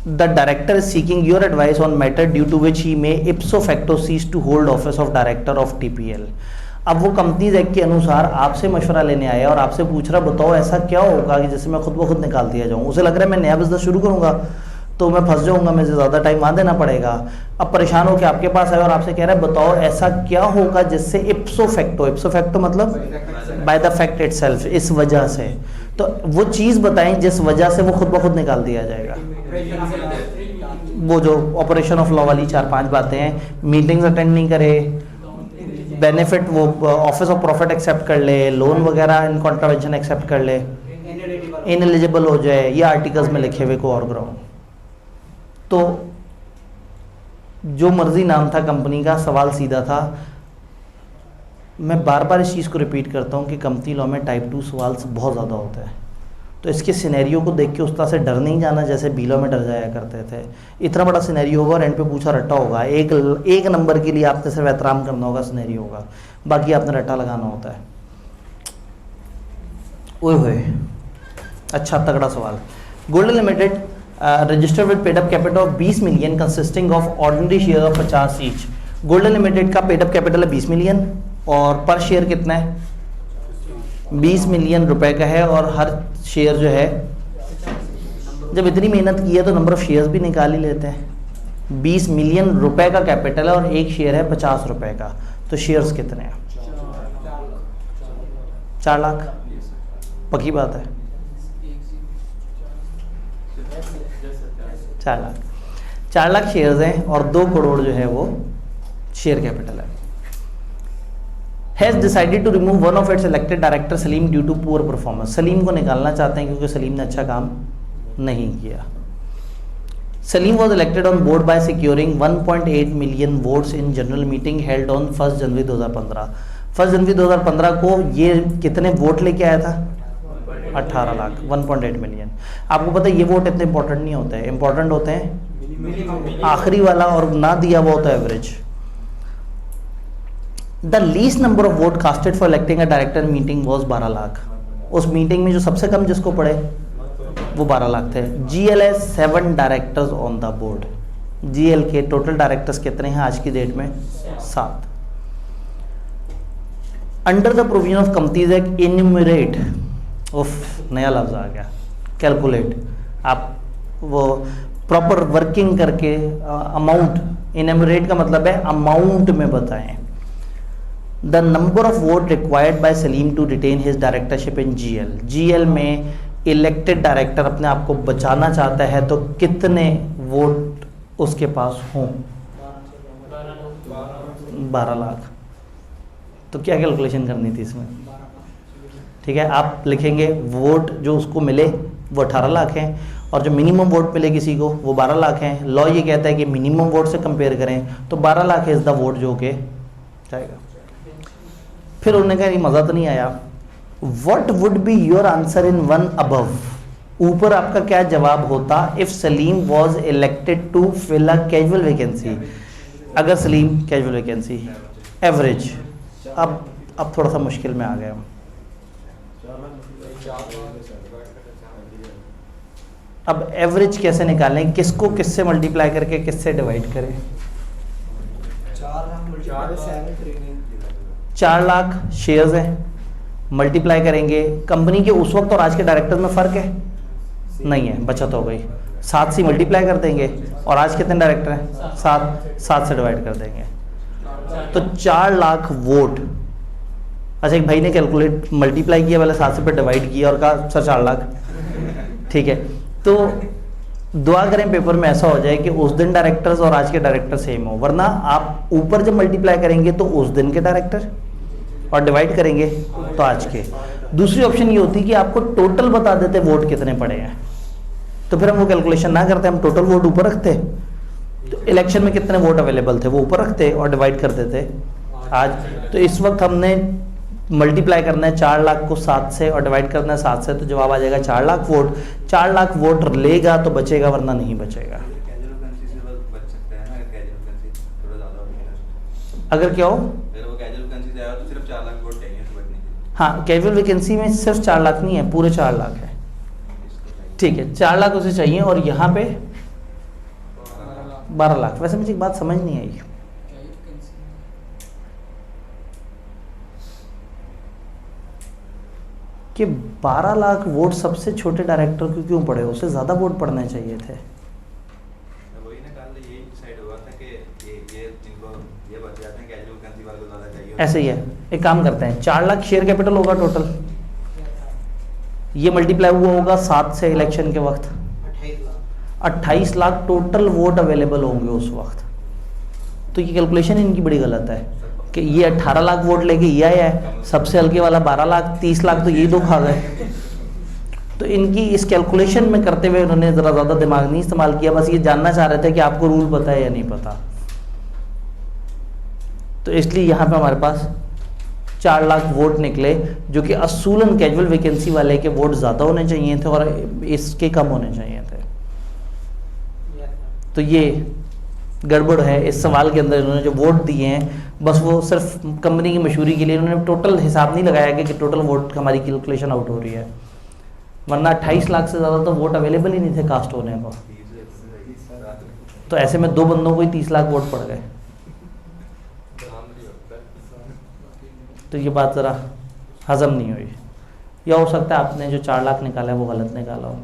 the director is seeking your advice on matter due to which he may ipso facto cease to hold office of director of TPL। अब वो कंपनीज एक्ट के अनुसार आपसे मशवरा लेने आया और आपसे पूछ रहा बताओ ऐसा क्या होगा कि जैसे मैं खुद ब खुद निकाल दिया जाऊँ। उसे लग रहा है मैं नया बिजनेस शुरू करूँगा तो मैं फंस जाऊँगा, मुझे ज़्यादा टाइम वहाँ देना पड़ेगा। अब परेशान होकर आपके पास आया और आपसे कह रहा है बताओ ऐसा क्या होगा जिससे इप्सो फैक्टो मतलब बाय द फैक्ट इटसेल्फ, इस वजह से, तो वो चीज़ बताएं जिस वजह से वो खुद ब खुद निकाल दिया जाएगा। वो जो ऑपरेशन ऑफ लॉ वाली 4-5 बातें हैं, मीटिंग्स अटेंड नहीं करे, बेनिफिट वो ऑफिस ऑफ प्रॉफिट एक्सेप्ट कर ले, लोन वगैरह इन कॉन्ट्रावेंशन एक्सेप्ट कर ले, इनएलिजिबल हो जाए, ये आर्टिकल्स में लिखे हुए को और ग्राउंड। तो जो मर्जी नाम था कंपनी का, सवाल सीधा था। मैं बार बार इस चीज़ को रिपीट करता हूँ कि कंपनी लॉ में टाइप 2 सवाल बहुत ज़्यादा होता है, तो इसके सिनेरियो को देख के उस तरह से डर नहीं जाना जैसे बी लॉ में डर जाया करते थे। इतना बड़ा सिनेरियो होगा और एंड पे पूछा रट्टा होगा, एक नंबर के लिए आपने सिर्फ एहतराम करना होगा, सिनेरियो होगा, बाकी आपने रट्टा लगाना होता है। ओए होए, अच्छा तगड़ा सवाल। Golden limited registered with paid up capital of 20 million consisting of ordinary share of 50 each. Golden limited का पेड अप कैपिटल है 20 मिलियन और पर शेयर कितना है? 20 मिलियन रुपए का है, और हर शेयर जो है, जब इतनी मेहनत की है तो नंबर ऑफ शेयर्स भी निकाल ही लेते हैं। 20 मिलियन रुपए का कैपिटल है और एक शेयर है 50 रुपए का, तो शेयर्स कितने हैं? 4 लाख। पक्की बात है, 4 लाख शेयर्स हैं और 2 करोड़ जो है वो शेयर कैपिटल है। Has decided to remove one of its elected director Salim due to poor performance। Salim को निकालना चाहते हैं क्योंकि सलीम ने अच्छा काम नहीं किया। Salim was elected on board by securing 1.8 million votes in general meeting held on 1 जनवरी 2015। 1 जनवरी 2015 को ये कितने वोट लेके आया था? 18 लाख, 1.8 मिलियन। आपको पता है ये वोट इतने इंपॉर्टेंट नहीं होते हैं, इंपॉर्टेंट होते हैं आखिरी वाला और ना दिया हुआ होता है average. The least number of vote casted for electing a director meeting was 12 lakh. उस मीटिंग में जो सबसे कम जिसको पड़े वो 12 लाख थे। GL है 7 directors on the board. GL के टोटल डायरेक्टर्स कितने हैं आज की डेट में? 7। Under the provision of companies Act enumerate, उफ नया लफ्ज़ आ गया, कैलकुलेट, आप वो प्रॉपर वर्किंग करके अमाउंट, इन्यूमरेट का मतलब है अमाउंट में बताएं। The number of vote required by Salim to retain his directorship in GL, GL में इलेक्टेड डायरेक्टर अपने आप को बचाना चाहता है तो कितने वोट उसके पास हों? 12 लाख। तो क्या कैलकुलेशन करनी थी इसमें? ठीक है, आप लिखेंगे वोट जो उसको मिले वो 18 लाख हैं और जो मिनिमम वोट मिले किसी को वो 12 लाख हैं। लॉ ये कहता है कि मिनिमम वोट से कंपेयर करें तो 12 लाख इज़ द वोट जो के जाएगा। फिर उन्होंने कहा ये मज़ा तो नहीं आया, what would be your answer in one above, ऊपर आपका क्या जवाब होता if Salim was elected to fill a casual vacancy, अगर सलीम कैजुअल वैकेंसी एवरेज। अब थोड़ा सा मुश्किल में आ गए हम। अब एवरेज कैसे निकालें, किसको किससे मल्टीप्लाई करके किससे डिवाइड करें? 4 लाख शेयर्स हैं, मल्टीप्लाई करेंगे, कंपनी के उस वक्त और आज के डायरेक्टर्स में फ़र्क है? नहीं है, बचत हो गई। 7 से मल्टीप्लाई कर देंगे और आज कितने डायरेक्टर हैं? 7 से डिवाइड कर देंगे तो 4 लाख वोट। अच्छा, एक भाई ने कैलकुलेट मल्टीप्लाई किया, पहले 7 से पे डिवाइड किया और कहा सर 4 लाख। ठीक है, तो दुआ करें पेपर में ऐसा हो जाए कि उस दिन डायरेक्टर्स और आज के डायरेक्टर सेम हो, वरना आप ऊपर जब मल्टीप्लाई करेंगे तो उस दिन के डायरेक्टर और डिवाइड करेंगे तो आज के। दूसरी ऑप्शन ये होती है कि आपको टोटल बता देते वोट कितने पड़े हैं, तो फिर हम वो कैलकुलेशन ना करते, हम टोटल वोट ऊपर रखते, तो इलेक्शन में कितने वोट अवेलेबल थे वो ऊपर रखते और डिवाइड कर देते आज। तो इस वक्त हमने मल्टीप्लाई करना है 4 लाख को 7 से और डिवाइड करना है 7 से, तो जवाब आ जाएगा 4 लाख वोट। 4 लाख वोट लेगा तो बचेगा, वरना नहीं बचेगा। अगर क्या हो, हाँ कैजुअल वैकेंसी में सिर्फ 4 लाख नहीं है, पूरे 4 लाख है। ठीक है, 4 लाख उसे चाहिए और यहाँ पे 12 लाख। वैसे मुझे एक बात समझ नहीं आई, कि 12 लाख वोट सबसे छोटे डायरेक्टर को क्यों पड़े? उससे ज़्यादा वोट पड़ने चाहिए थे। ऐसे ही है, एक काम करते हैं, 4 लाख शेयर कैपिटल होगा टोटल, ये मल्टीप्लाई हुआ होगा 7 से इलेक्शन के वक्त, 28 लाख टोटल वोट अवेलेबल होंगे उस वक्त। तो ये कैलकुलेशन इनकी बड़ी गलत है कि ये 18 लाख वोट लेके ये आया है, सबसे हल्के वाला 12 लाख, 30 लाख तो ये दो खा गए। तो इनकी इस कैलकुलेशन में करते हुए उन्होंने ज़रा ज़्यादा दिमाग नहीं इस्तेमाल किया, बस ये जानना चाह रहे थे कि आपको रूल पता है या नहीं पता। तो इसलिए यहाँ पे हमारे पास 4 लाख वोट निकले, जो कि असूलन कैजुअल वैकेंसी वाले के वोट ज़्यादा होने चाहिए थे और इसके कम होने चाहिए थे। तो ये गड़बड़ है इस सवाल के अंदर। इन्होंने जो वोट दिए हैं बस वो सिर्फ कंपनी की मशहूरी के लिए, इन्होंने टोटल हिसाब नहीं लगाया कि टोटल वोट हमारी कैलकुलेशन आउट हो रही है, वरना 28 लाख से ज़्यादा तो वोट अवेलेबल ही नहीं थे कास्ट होने को। तो ऐसे में 2 बंदों को ही 30 लाख वोट पड़ गए। तो ये बात ज़रा हजम नहीं हुई, या हो सकता है आपने जो 4 लाख निकाला है वो गलत निकाला हो,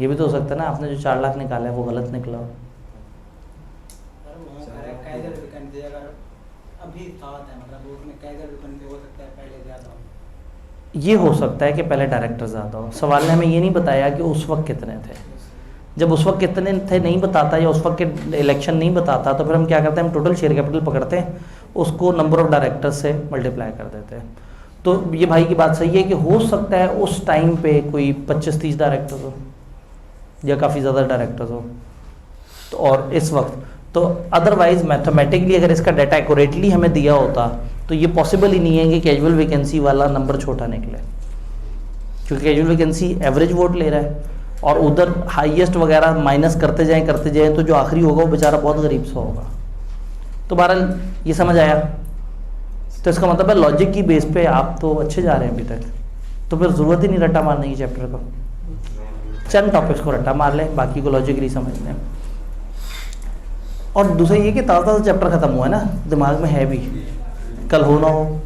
ये भी तो हो सकता है ना, आपने जो 4 लाख निकाला है वो गलत निकला हो। ये हो सकता है कि पहले डायरेक्टर ज़्यादा हो। सवाल ने हमें ये नहीं बताया कि उस वक्त कितने थे। जब उस वक्त कितने थे नहीं बताता या उस वक्त के इलेक्शन नहीं बताता, तो फिर हम क्या करते हैं, हम टोटल शेयर कैपिटल पकड़ते हैं, उसको नंबर ऑफ डायरेक्टर्स से मल्टीप्लाई कर देते हैं। तो ये भाई की बात सही है कि हो सकता है उस टाइम पे कोई 25-30 डायरेक्टर्स हो या काफ़ी ज़्यादा डायरेक्टर्स हो, तो और इस वक्त तो अदरवाइज मैथमेटिकली अगर इसका डाटा एक्यूरेटली हमें दिया होता तो ये पॉसिबल ही नहीं है कि कैजुअल वैकेंसी वाला नंबर छोटा निकले, क्योंकि कैजुअल वैकेंसी एवरेज वोट ले रहा है और उधर हाईएस्ट वगैरह माइनस करते जाएं तो जो आखिरी होगा वो बेचारा बहुत गरीब सा होगा। तो बहरहाल ये समझ आया। तो इसका मतलब है लॉजिक की बेस पे आप तो अच्छे जा रहे हैं अभी तक, तो फिर ज़रूरत ही नहीं रट्टा मारने की चैप्टर को, चंद टॉपिक्स को रट्टा मार लें, बाकी को लॉजिकली समझ लें। और दूसरा ये कि ताज़ा ताज़ा चैप्टर ख़त्म हुआ है ना, दिमाग में है भी, कल हो ना हो।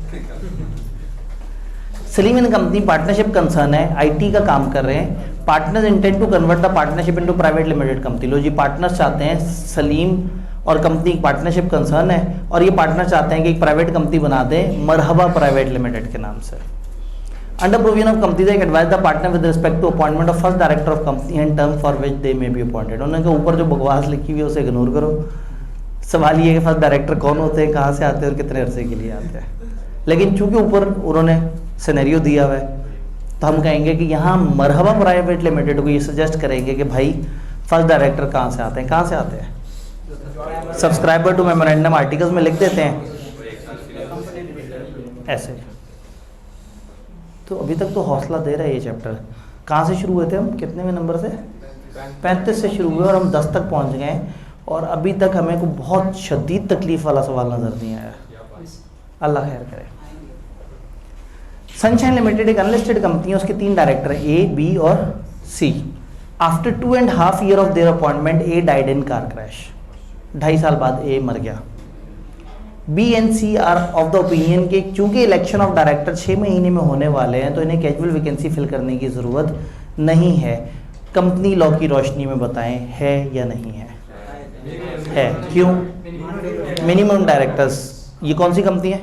Salim and company partnership concern है, आईटी का काम कर रहे हैं। Partners intend to convert the partnership into private limited company. लो जी, पार्टनर्स चाहते हैं, सलीम और कंपनी पार्टनरशिप कंसर्न है और ये पार्टनर चाहते हैं कि एक प्राइवेट कंपनी बना दें मरहबा प्राइवेट लिमिटेड के नाम से। अंडर प्रोविजन ऑफ कंपनी एक advise the partner with respect to appointment of first director of company and term for which they may be appointed. उन्होंने कहा ऊपर जो बकवास लिखी हुई है उसे इग्नोर करो, सवाल ये है कि फर्स्ट डायरेक्टर कौन होते हैं, कहाँ से आते हैं और कितने अरसे के लिए आते हैं। लेकिन चूंकि ऊपर उन्होंने सिनेरियो दिया हुआ है तो हम कहेंगे कि यहाँ मरहबा प्राइवेट लिमिटेड को ये सजेस्ट करेंगे कि भाई फर्स्ट डायरेक्टर कहाँ से आते हैं, कहाँ से आते हैं, सब्सक्राइबर टू मेमोरेंडम आर्टिकल्स में लिख देते हैं ऐसे। तो अभी तक तो हौसला दे रहा है ये चैप्टर। कहाँ से शुरू हुए थे हम, कितने में नंबर से, 35 से शुरू हुए और हम 10 तक पहुँच गए हैं और अभी तक हमें को बहुत शदीद तकलीफ वाला सवाल नजर नहीं आया। अल्लाह खैर करे। सनशाइन लिमिटेड एक अनलिस्टेड कंपनी है, उसके 3 डायरेक्टर हैं, ए, बी और C. After 2.5 years of their appointment A died in car crash. 2.5 साल बाद ए मर गया। B and C are of the opinion के चूंकि इलेक्शन ऑफ डायरेक्टर 6 महीने में होने वाले हैं तो इन्हें कैजुअल वैकेंसी फिल करने की ज़रूरत नहीं है। कंपनी लॉ की रोशनी में बताएं है या नहीं है? है। क्यों? मिनिमम डायरेक्टर्स, ये कौन सी कंपनी है,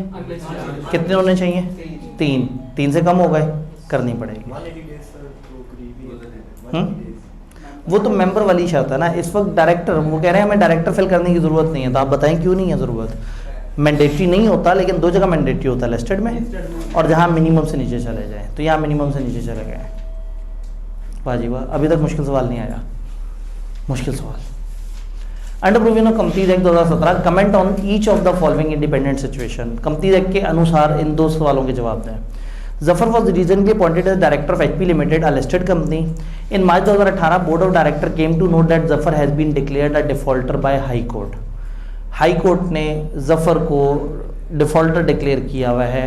कितने होने चाहिए? 3 से कम हो गए, करनी पड़ेगी। वो तो मेंबर वाली शर्त है ना। इस वक्त डायरेक्टर, वो कह रहे हैं हमें डायरेक्टर फिल करने की ज़रूरत नहीं है, तो आप बताएं क्यों नहीं है ज़रूरत? मैंडेटरी नहीं होता, लेकिन 2 जगह मैंडेटरी होता है, लिस्टेड में और जहाँ मिनिमम से नीचे चले जाए। तो यहाँ मिनिमम से नीचे चले गए। वाह जी वाह, अभी तक मुश्किल सवाल नहीं आया। मुश्किल सवाल। Under provision of companies act 2017 comment on each of the following independent situation. Companies act के अनुसार इन 2 सवालों के जवाब दें। Zafar was regionally appointed as director of HP limited, a listed company. In March 2018 board of director came to note that Zafar has been declared a defaulter by high court. High court ने जफर को डिफॉल्टर डिक्लेयर किया हुआ है।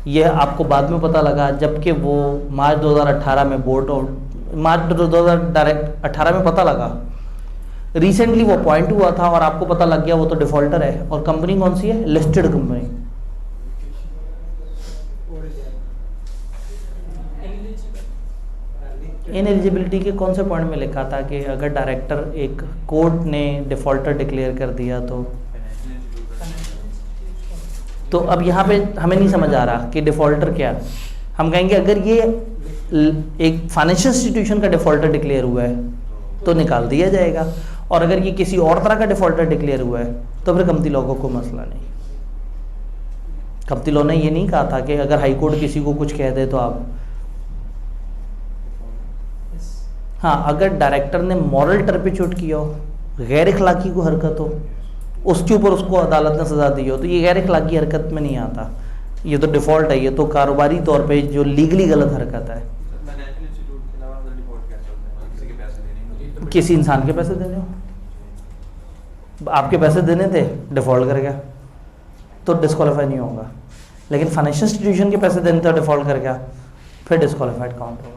यह आपको बाद में पता लगा, जबकि वो मार्च 2018 में बोर्ड ऑफ मार्च 2018 में पता लगा। रिसेंटली वो अपॉइंट हुआ था और आपको पता लग गया वो तो डिफॉल्टर है। और कंपनी कौन सी है? Listed company. इनएलिजिबिलिटी के कौन से पॉइंट में लिखा था कि अगर डायरेक्टर एक कोर्ट ने डिफॉल्टर डिक्लेयर कर दिया तो अब यहाँ पे हमें नहीं समझ आ रहा कि डिफॉल्टर क्या। हम कहेंगे अगर ये एक फाइनेंशियल इंस्टीट्यूशन का डिफॉल्टर डिक्लेयर हुआ है तो निकाल दिया जाएगा, और अगर ये किसी और तरह का डिफॉल्टर डिक्लेयर हुआ है तो फिर कंपनी लॉ को कोई मसला नहीं। कंपनी लॉ ने ये नहीं कहा था कि अगर हाई कोर्ट किसी को कुछ कह दे तो आप, हाँ, अगर डायरेक्टर ने मॉरल टर्पिट्यूड किया हो, गैर इखलाकी को हरकत हो, उसके ऊपर उसको अदालत ने सजा दी हो, तो ये गैर इखलाकी हरकत में नहीं आता। ये तो डिफ़ॉल्ट है, ये तो कारोबारी तौर पे जो लीगली गलत हरकत है। किसी इंसान के पैसे देने हो, आपके पैसे देने थे, डिफ़ॉल्ट कर गया तो डिस्क्वालीफाई नहीं होगा। लेकिन फाइनेंशियल इंस्टीट्यूशन के पैसे देने थे, डिफ़ॉल्ट कर गया, फिर डिस्क्वालीफाइड काउंट होगा।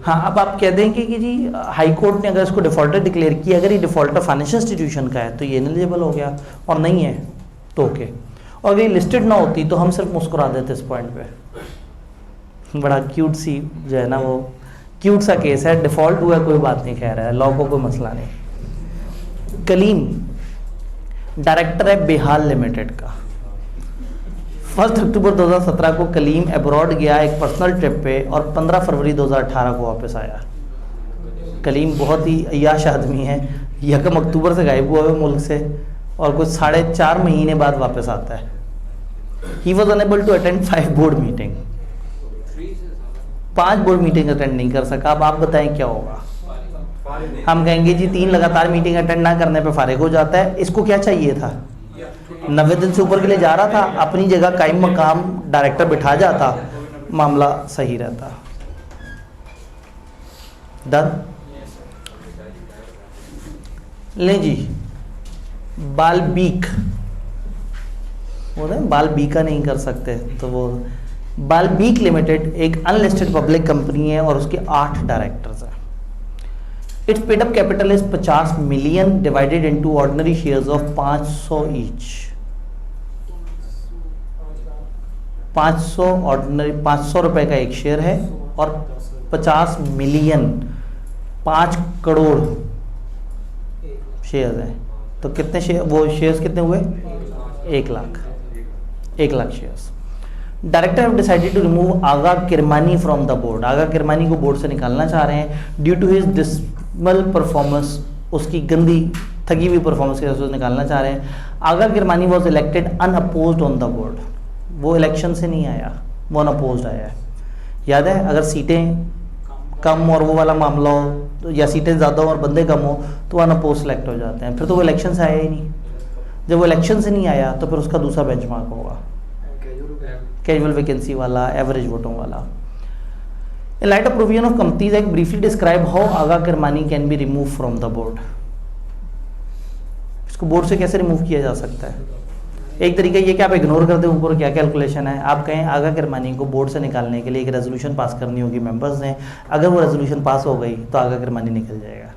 हाँ, अब आप कह देंगे कि जी हाई कोर्ट ने अगर इसको डिफ़ॉल्टर डिक्लेयर किया, अगर ये डिफ़ॉल्टर फाइनेंशियल इंस्टीट्यूशन का है तो ये इनएलिजिबल हो गया, और नहीं है तो ओके। और अगर ये लिस्टेड ना होती तो हम सिर्फ मुस्कुरा देते इस पॉइंट पे। बड़ा क्यूट सी जो है ना, वो क्यूट सा केस है, डिफ़ॉल्ट हुआ कोई बात नहीं, कह रहा है लॉ को कोई मसला नहीं। कलीम डायरेक्टर है बेहाल लिमिटेड का। 1 अक्टूबर 2017 को कलीम अब्रॉड गया एक पर्सनल ट्रिप पे और 15 फरवरी 2018 को वापस आया। कलीम बहुत ही अय्याश आदमी है, 1 अक्टूबर से गायब हुआ है मुल्क से और कुछ 4.5 महीने बाद वापस आता है। He was unable to attend 5 board meeting, 5 board meeting attend नहीं कर सका। अब आप बताएं क्या होगा? हम कहेंगे जी 3 लगातार मीटिंग अटेंड ना करने पे फारिग हो जाता है। इसको क्या चाहिए था? 90 दिन से ऊपर के लिए जा रहा था, अपनी जगह कायम मकाम डायरेक्टर बिठा जाता, मामला सही रहता। डन। ले जी, बालबीक, वो ना बालबीका नहीं कर सकते, तो वो बालबीक लिमिटेड एक अनलिस्टेड पब्लिक कंपनी है और उसके 8 डायरेक्टर्स हैं। It's paid up capital is 50 million divided into ordinary shares of 500 each. 500 ordinary 500 रुपए का एक शेयर है और 50 मिलियन 5 करोड़ शेयर्स हैं। तो कितने शेयर, वो शेयर्स कितने हुए? 1 lakh. 1 lakh shares. Director have decided to remove Aga Kirmani from the board. Aga Kirmani को बोर्ड से निकालना चाह रहे हैं due to his dismal performance, उसकी गंदी थकी हुई परफॉर्मेंस की वजह से निकालना चाह रहे हैं। Aga Kirmani was elected unopposed on the board. वो इलेक्शन से नहीं आया, वो अनअपोज्ड आया है। याद है, अगर सीटें कम और वो वाला मामला हो या सीटें ज़्यादा हो और बंदे कम हो तो अनअपोज सेलेक्ट हो जाते हैं, फिर तो वो इलेक्शन से आया ही नहीं। जब वो इलेक्शन से नहीं आया तो फिर उसका दूसरा बेंचमार्क होगा कैजुअल वैकेंसी वाला, एवरेज वोटों वाला। In light of provision of companies act briefly describe how Aga Kirmani can be remove from the board. इसको बोर्ड से कैसे रिमूव किया जा सकता है? एक तरीका ये कि आप इग्नोर कर दें ऊपर क्या कैलकुलेशन है, आप कहें आगा किरमानी को बोर्ड से निकालने के लिए एक रेजोल्यूशन पास करनी होगी मेंबर्स ने, अगर वो रेजोल्यूशन पास हो गई तो आगा किरमानी निकल जाएगा।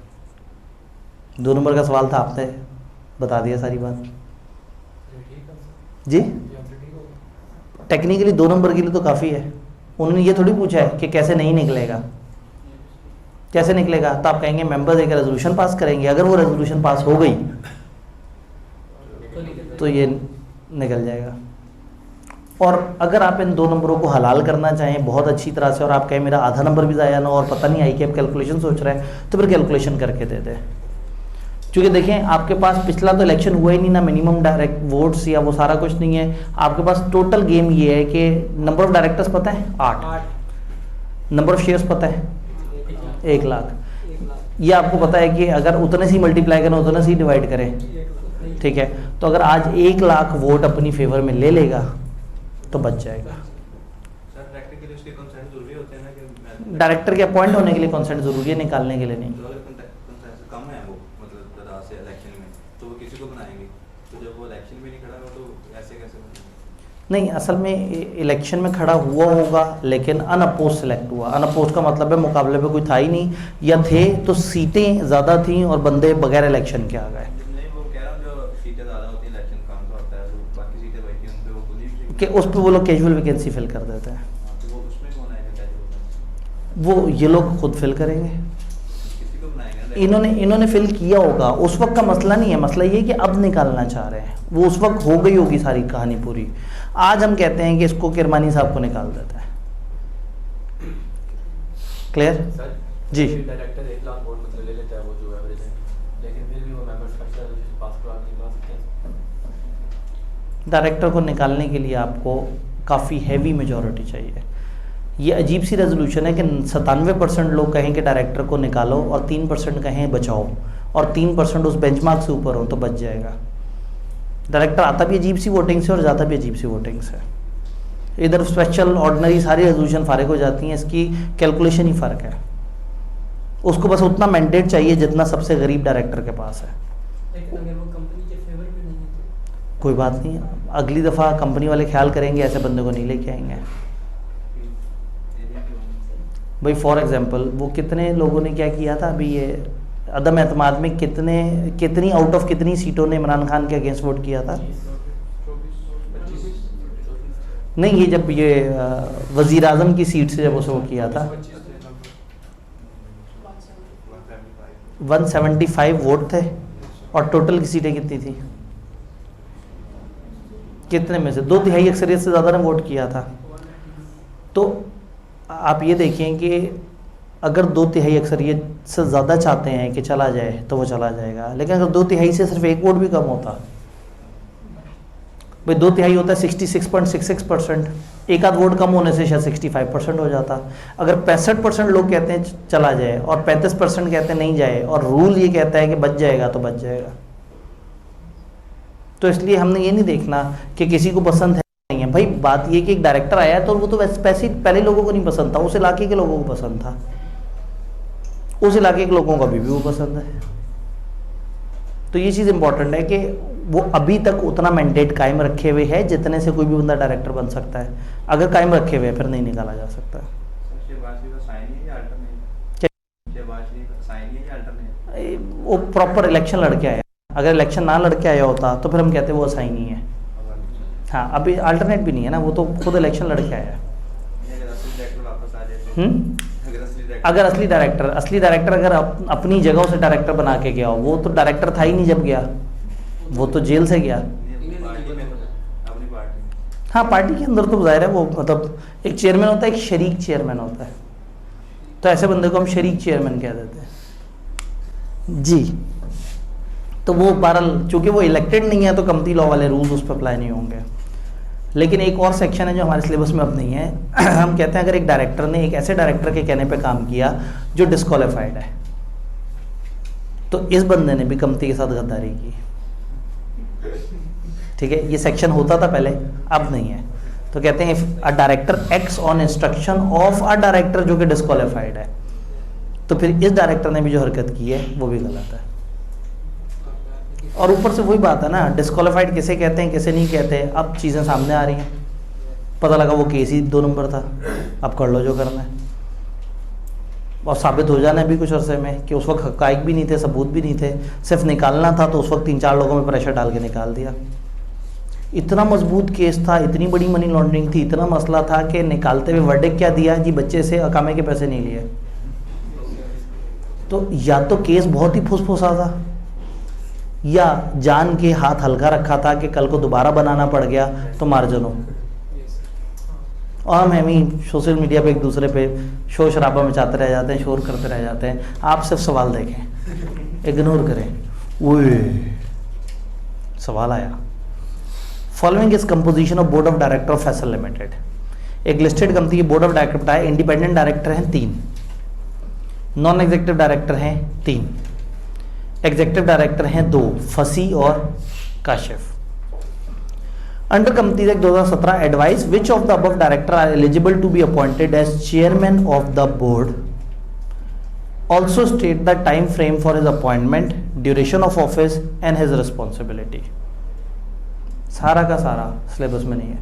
2 नंबर का सवाल था, आपने बता दिया सारी बात जी। टेक्निकली 2 नंबर के लिए तो काफ़ी है। उन्होंने ये थोड़ी पूछा है कि कैसे नहीं निकलेगा, कैसे निकलेगा, तो आप कहेंगे मेंबर्स एक रेजोल्यूशन पास करेंगे, अगर वो रेजोल्यूशन पास हो गई तो ये निकल जाएगा। और अगर आप इन 2 नंबरों को हलाल करना चाहें बहुत अच्छी तरह से और आप कहें मेरा आधा नंबर भी ज़ाया ना और पता नहीं आई कि आप कैलकुलेशन सोच रहे हैं, तो फिर कैलकुलेशन करके दे दें। क्योंकि देखें आपके पास पिछला तो इलेक्शन हुआ ही नहीं ना, मिनिमम डायरेक्ट वोट्स या वो सारा कुछ नहीं है। आपके पास टोटल गेम ये है कि नंबर ऑफ डायरेक्टर्स पता है 8, नंबर ऑफ शेयर्स पता है 1 लाख। ये आपको पता है कि अगर उतने से ही मल्टीप्लाई करें उतने से ही डिवाइड करें, ठीक है। तो अगर आज 1 लाख वोट अपनी फेवर में ले लेगा तो बच जाएगा। डायरेक्टर के अपॉइंट होने के लिए कंसेंट जरूरी है, निकालने के लिए नहीं। नहीं, असल में इलेक्शन में खड़ा हुआ होगा लेकिन अनअपोज सेलेक्ट हुआ। अनअपोज का मतलब है मुकाबले पे कोई था ही नहीं, या थे तो सीटें ज़्यादा थीं और बंदे बगैर इलेक्शन के आ गए। कि उस पर वो लोग कैजुअल वैकेंसी फिल कर देते हैं, वो ये लोग खुद फिल करेंगे। इन्होंने फिल किया होगा, उस वक्त का मसला नहीं है। मसला ये कि अब निकालना चाह रहे हैं, वो उस वक्त हो गई होगी सारी कहानी पूरी। आज हम कहते हैं कि इसको किरमानी साहब को निकाल देता है। क्लियर जी? डायरेक्टर 1 लाख वोट मतलब ले लेता है, वो जो एवरेज है, लेकिन फिर भी वो मेंबर्स का पास करवा सकते हैं। डायरेक्टर को निकालने के लिए आपको काफ़ी हैवी मेजॉरिटी चाहिए। ये अजीब सी रेजोल्यूशन है कि 97% लोग कहें कि डायरेक्टर को निकालो और 3% कहें बचाओ और 3% उस बेंचमार्क से ऊपर हो तो बच जाएगा। डायरेक्टर आता भी अजीब सी वोटिंग से और जाता भी अजीब सी वोटिंग से। इधर स्पेशल ऑर्डिनरी सारी रेजोल्यूशन फारिग हो जाती हैं, इसकी कैलकुलेशन ही फ़र्क है। उसको बस उतना मैंडेट चाहिए जितना सबसे गरीब डायरेक्टर के पास है। लेकिन अगर वो कंपनी के फेवर में नहीं है तो कोई बात नहीं, अगली दफ़ा कंपनी वाले ख्याल करेंगे, ऐसे बंदे को नहीं लेके आएंगे। भाई फॉर एग्जांपल वो कितने लोगों ने क्या किया था अभी, ये अदम एतमाद में कितनी आउट ऑफ कितनी सीटों ने इमरान खान के अगेंस्ट वोट किया था? नहीं, ये जब ये वज़ीर आज़म की सीट से जब उसे वो किया था 175 वोट थे और टोटल की सीटें कितनी थी? कितने में से 2/3 अक्सरियत से ज़्यादा ने वोट किया था। तो आप ये देखें कि अगर 2/3 अक्सरियत से ज़्यादा चाहते हैं कि चला जाए तो वो चला जाएगा, लेकिन अगर 2/3 से सिर्फ 1 वोट भी कम होता, भाई 2/3 होता है 66.66%, एक आध वोट कम होने से शायद 65% हो जाता। अगर 65% लोग कहते हैं चला जाए और 35% कहते हैं नहीं जाए और रूल ये कहता है कि बच जाएगा तो बच जाएगा। तो इसलिए हमने ये नहीं देखना कि किसी को पसंद है नहीं है। भाई बात ये कि एक डायरेक्टर आया है तो वो तो वैसे पहले लोगों को नहीं पसंद था, उस इलाके के लोगों को पसंद था, उस इलाके के लोगों को अभी भी वो पसंद है। तो ये चीज़ इंपॉर्टेंट है कि वो अभी तक उतना मैंडेट कायम रखे हुए है जितने से कोई भी बंदा डायरेक्टर बन सकता है। अगर कायम रखे हुए फिर नहीं निकाला जा सकता। साइन है या अल्टरनेट? वो प्रॉपर इलेक्शन लड़के आया, अगर इलेक्शन ना लड़के आया होता तो फिर हम कहते वो असाइन ही है। हाँ, अभी अल्टरनेट भी नहीं है ना, वो तो खुद इलेक्शन लड़के आया है। अगर असली डायरेक्टर वापस आ जाए तो? अगर असली डायरेक्टर अगर अपनी जगह से डायरेक्टर बना के गया हो, वो तो डायरेक्टर था ही नहीं जब गया, वो तो जेल से गया। पार्टी में अपनी पार्टी। हाँ, पार्टी के अंदर तो जाहिर है वो, मतलब एक चेयरमैन होता है, एक शरीक चेयरमैन होता है, तो ऐसे बंदे को हम शरीक चेयरमैन कह देते हैं जी। तो वो बहरहाल चूंकि वो इलेक्टेड नहीं है तो कंपनी लॉ वाले रूल्स उस पर अप्लाई नहीं होंगे। लेकिन एक और सेक्शन है जो हमारे सिलेबस में अब नहीं है। हम कहते हैं अगर एक डायरेक्टर ने एक ऐसे डायरेक्टर के कहने पे काम किया जो डिस्क्वालीफाइड है, तो इस बंदे ने भी कंपनी के साथ गद्दारी की। ठीक है, ये सेक्शन होता था पहले, अब नहीं है। तो कहते हैं if a director acts on instruction of a director जो कि डिस्क्वालीफाइड है, तो फिर इस डायरेक्टर ने भी जो हरकत की है वो भी गलत है। और ऊपर से वही बात है ना, डिस्क्वालीफाइड किसे कहते हैं किसे नहीं कहते, अब चीज़ें सामने आ रही हैं, पता लगा वो केस ही 2 नंबर था, अब कर लो जो करना है। और साबित हो जाना है भी कुछ अरसे में कि उस वक्त हक़ाइक़ भी नहीं थे, सबूत भी नहीं थे, सिर्फ निकालना था, तो उस वक्त 3-4 लोगों में प्रेशर डाल के निकाल दिया। इतना मजबूत केस था, इतनी बड़ी मनी लॉन्ड्रिंग थी, इतना मसला था कि निकालते हुए वर्डिक्ट क्या दिया जी, बच्चे से अकामे के पैसे नहीं लिए। तो या तो केस बहुत ही फुसफुसा था, या जान के हाथ हल्का रखा था कि कल को दोबारा बनाना पड़ गया तो मार्जिन हो। और हम ही सोशल मीडिया पे एक दूसरे पे शोर शराबा मचाते रह जाते हैं, शोर करते रह जाते हैं। आप सिर्फ सवाल देखें, इग्नोर करें। ओए सवाल आया, following is composition of board of director of Faisal limited. एक लिस्टेड कंपनी के बोर्ड ऑफ डायरेक्टर बताए, इंडिपेंडेंट डायरेक्टर हैं 3, नॉन एग्जीक्यूटिव डायरेक्टर हैं 3, एग्जीक्यूटिव डायरेक्टर हैं 2, फसी और Kashif. Under companies act 2017 advise which of the above director are eligible to be appointed as chairman of the board, also state the time frame for his appointment, duration of office and his responsibility. सारा का सारा सिलेबस में नहीं है,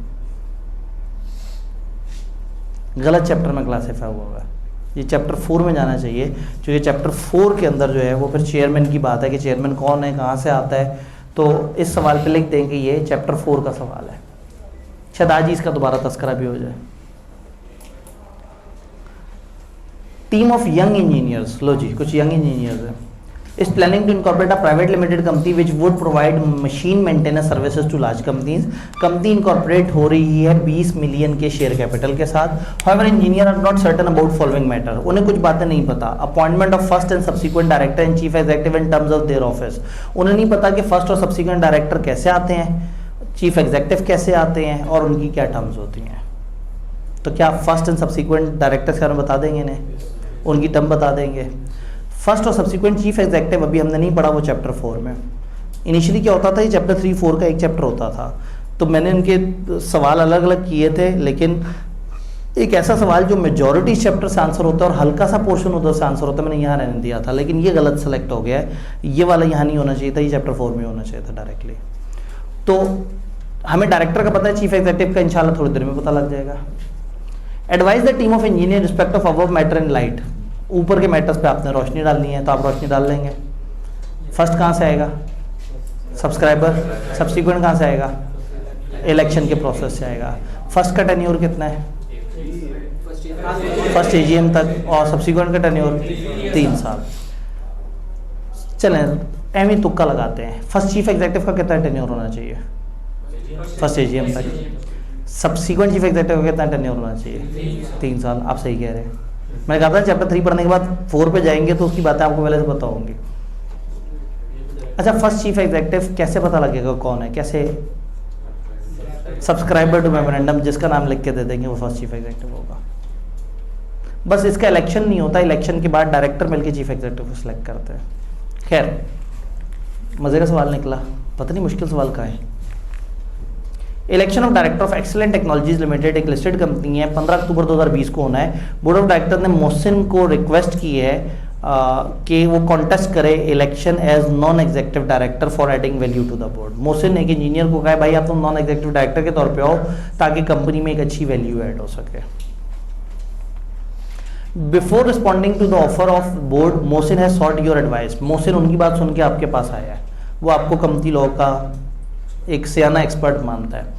गलत चैप्टर में क्लासीफाई हुआ होगा। ये चैप्टर 4 में जाना चाहिए, क्योंकि चैप्टर 4 के अंदर जो है वो फिर चेयरमैन की बात है कि चेयरमैन कौन है, कहाँ से आता है। तो इस सवाल पे लिख दें कि ये चैप्टर 4 का सवाल है, शायद आज ही इसका दोबारा तस्करा भी हो जाए। टीम ऑफ यंग इंजीनियर्स, लो जी कुछ यंग इंजीनियर्स हैं, is planning to incorporate a private limited company which would provide machine maintenance services to large companies. Company incorporate हो रही है 20 मिलियन के शेयर कैपिटल के साथ। However, engineer are not certain about following matter. उन्हें कुछ बातें नहीं पता। Appointment of first and subsequent director and chief executive in terms of their office. उन्हें नहीं पता कि first और subsequent director कैसे आते हैं, chief executive कैसे आते हैं और उनकी क्या टर्म्स होती हैं। तो क्या फर्स्ट एंड सब्सिक्वेंट डायरेक्टर्स के बारे में बता देंगे इन्हें, उनकी टर्म बता देंगे। फर्स्ट और सब्सिक्वेंट चीफ एग्जीक्यूटिव अभी हमने नहीं पढ़ा, वो चैप्टर 4 में। इनिशियली क्या होता था, ये चैप्टर 3-4 का एक चैप्टर होता था, तो मैंने इनके सवाल अलग अलग किए थे, लेकिन एक ऐसा सवाल जो मेजॉरिटी इस चैप्टर से आंसर होता है और हल्का सा पोर्शन उधर से आंसर होता है, मैंने यहाँ रहने दिया था, लेकिन ये गलत सेलेक्ट हो गया है, ये वाला यहाँ नहीं होना चाहिए था, ये चैप्टर 4 में होना चाहिए था डायरेक्टली। तो हमें डायरेक्टर का पता है, चीफ एग्जीक्यूटिव का इंशाल्लाह थोड़ी देर में पता लग जाएगा। Advise the team of engineer respect of above matter and light. ऊपर के मैटर्स पे आपने रोशनी डालनी है तो आप रोशनी डाल लेंगे। फर्स्ट कहाँ से आएगा, सब्सक्राइबर। सब्सिक्वेंट कहाँ से आएगा, इलेक्शन के प्रोसेस से आएगा। फर्स्ट का टेन्योर कितना है, फर्स्ट एजीएम तक, और सब्सिक्वेंट का टेन्योर 3 साल। चलें एम ही तुक्का लगाते हैं। फर्स्ट चीफ एग्जीक्यूटिव का कितना टेन्योर होना चाहिए, फर्स्ट एजीएम तक। सब्सिक्वेंट चीफ एग्जीक्यूटिव का कितना टेन्योर होना चाहिए, 3 साल। आप सही कह रहे हैं। मैंने कहा था चैप्टर 3 पढ़ने के बाद 4 पे जाएंगे तो उसकी बातें आपको पहले से पता होंगी। अच्छा, फर्स्ट चीफ एग्जीक्यूटिव कैसे पता लगेगा कौन है, कैसे? सब्सक्राइबर टू मेमोरेंडम, जिसका नाम लिख के दे देंगे वो फर्स्ट चीफ एग्जीक्यूटिव होगा। बस इसका इलेक्शन नहीं होता, इलेक्शन के बाद डायरेक्टर मिलकर चीफ एग्जीक्यूटिव को सिलेक्ट करते हैं। खैर, मजे का सवाल निकला, पता नहीं मुश्किल सवाल का है। Election of director of excellent technologies limited एक लिस्टेड कंपनी है, 15 अक्टूबर 2020 को होना है। बोर्ड ऑफ डायरेक्टर ने मोहसिन को रिक्वेस्ट की है कि वो कॉन्टेस्ट करे election as non executive director for adding value to the board. Mohsin एक इंजीनियर को कहा है भाई आप तो नॉन एग्जीक्यूटिव डायरेक्टर के तौर पे आओ ताकि कंपनी में एक अच्छी वैल्यू ऐड हो सके। Before responding to the offer of board Mohsin has sought your advice. Mohsin उनकी बात सुन के आपके पास आया है, वो आपको कंपनी लॉ का एक सियाना एक्सपर्ट मानता है।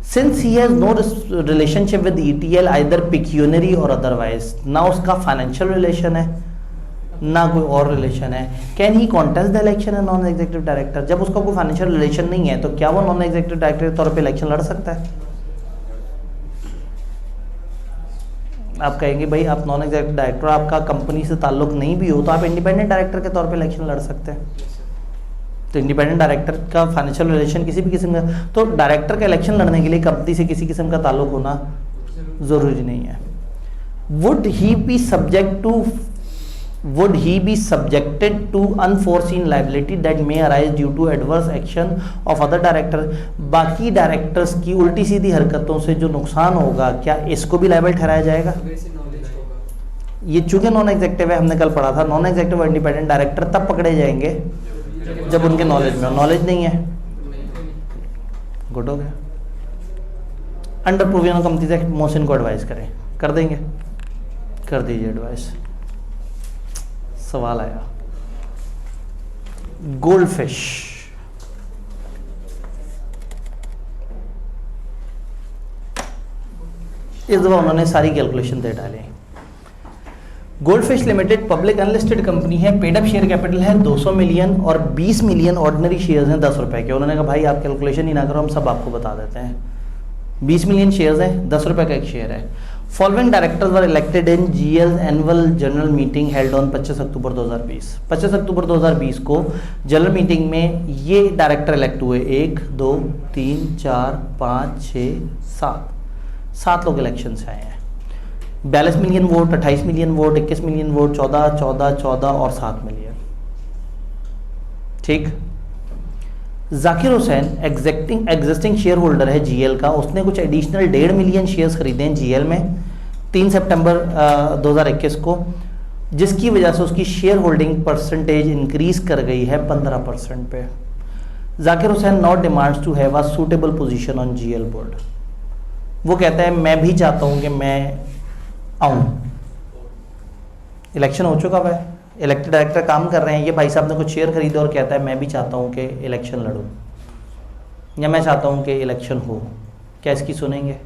Since he has no relationship with ETL either pecuniary or otherwise, ना उसका फाइनेंशियल रिलेशन है ना कोई और रिलेशन है, can he contest the election a non executive director. जब उसका कोई फाइनेंशियल रिलेशन नहीं है तो क्या वो नॉन एग्जीक्यूटिव डायरेक्टर के तौर पे इलेक्शन लड़ सकता है? आप कहेंगे भाई आप नॉन एग्जीक्यूटिव डायरेक्टर, आपका कंपनी से ताल्लुक नहीं भी हो तो आप इंडिपेंडेंट डायरेक्टर के तौर पे इलेक्शन लड़ सकते हैं। तो इंडिपेंडेंट डायरेक्टर का फाइनेंशियल रिलेशन किसी भी किस्म का, तो डायरेक्टर का इलेक्शन लड़ने के लिए कंपनी से किसी किस्म का ताल्लुक होना जरूरी नहीं है। Would he be subjected to unforeseen liability that may arise due to adverse action of other director. बाकी डायरेक्टर्स की उल्टी सीधी हरकतों से जो नुकसान होगा, क्या इसको भी लायबल ठहराया जाएगा? वैसे नॉलेज होगा। ये चूंकि नॉन एग्जेक्टिव है, हमने कल पढ़ा था नॉन एग्जेक्टिव और इंडिपेंडेंट डायरेक्टर तब पकड़े जाएंगे जब उनके नॉलेज में हो। नॉलेज नहीं है, गुड हो गया। Under provision companies act Mohsin को एडवाइस करें, कर देंगे? कर दीजिए एडवाइस। सवाल आया गोल्ड फिश, इस दफा उन्होंने सारी कैलकुलेशन दे डाली। Gold fish limited public unlisted company है, पेड अप शेयर कैपिटल है 200 मिलियन और 20 मिलियन ऑर्डिनरी शेयर्स हैं 10 रुपए के। उन्होंने कहा भाई आप कैलकुलेशन ही ना करो, हम सब आपको बता देते हैं। 20 मिलियन शेयर्स हैं, 10 रुपए का एक शेयर है। Following directors were elected in GL annual general meeting held on 25 अक्टूबर 2020। 25 अक्टूबर 2020 को जनरल मीटिंग में ये डायरेक्टर इलेक्ट हुए। 1 2 3 4 5 6 7 लोग इलेक्शन से आए हैं। 42 million vote, 28 million vote, 21 million vote, 14 14 14 और 7 मिलियन। ठीक। Zakir Hussain existing share holder है GL का, उसने कुछ एडिशनल 1.5 मिलियन शेयर्स खरीदे हैं GL में 3 सितंबर 2021 को, जिसकी वजह से उसकी शेयर होल्डिंग परसेंटेज इंक्रीज कर गई है 15% पे। Zakir Hussain not demands to have a suitable position on GL board. वो कहता है मैं भी चाहता हूं कि मैं आऊं। इलेक्शन हो चुका है, इलेक्टेड डायरेक्टर काम कर रहे हैं, ये भाई साहब ने कुछ शेयर खरीदे और कहता है मैं भी चाहता हूं कि इलेक्शन लड़ूं या मैं चाहता हूं कि इलेक्शन हो। क्या इसकी सुनेंगे?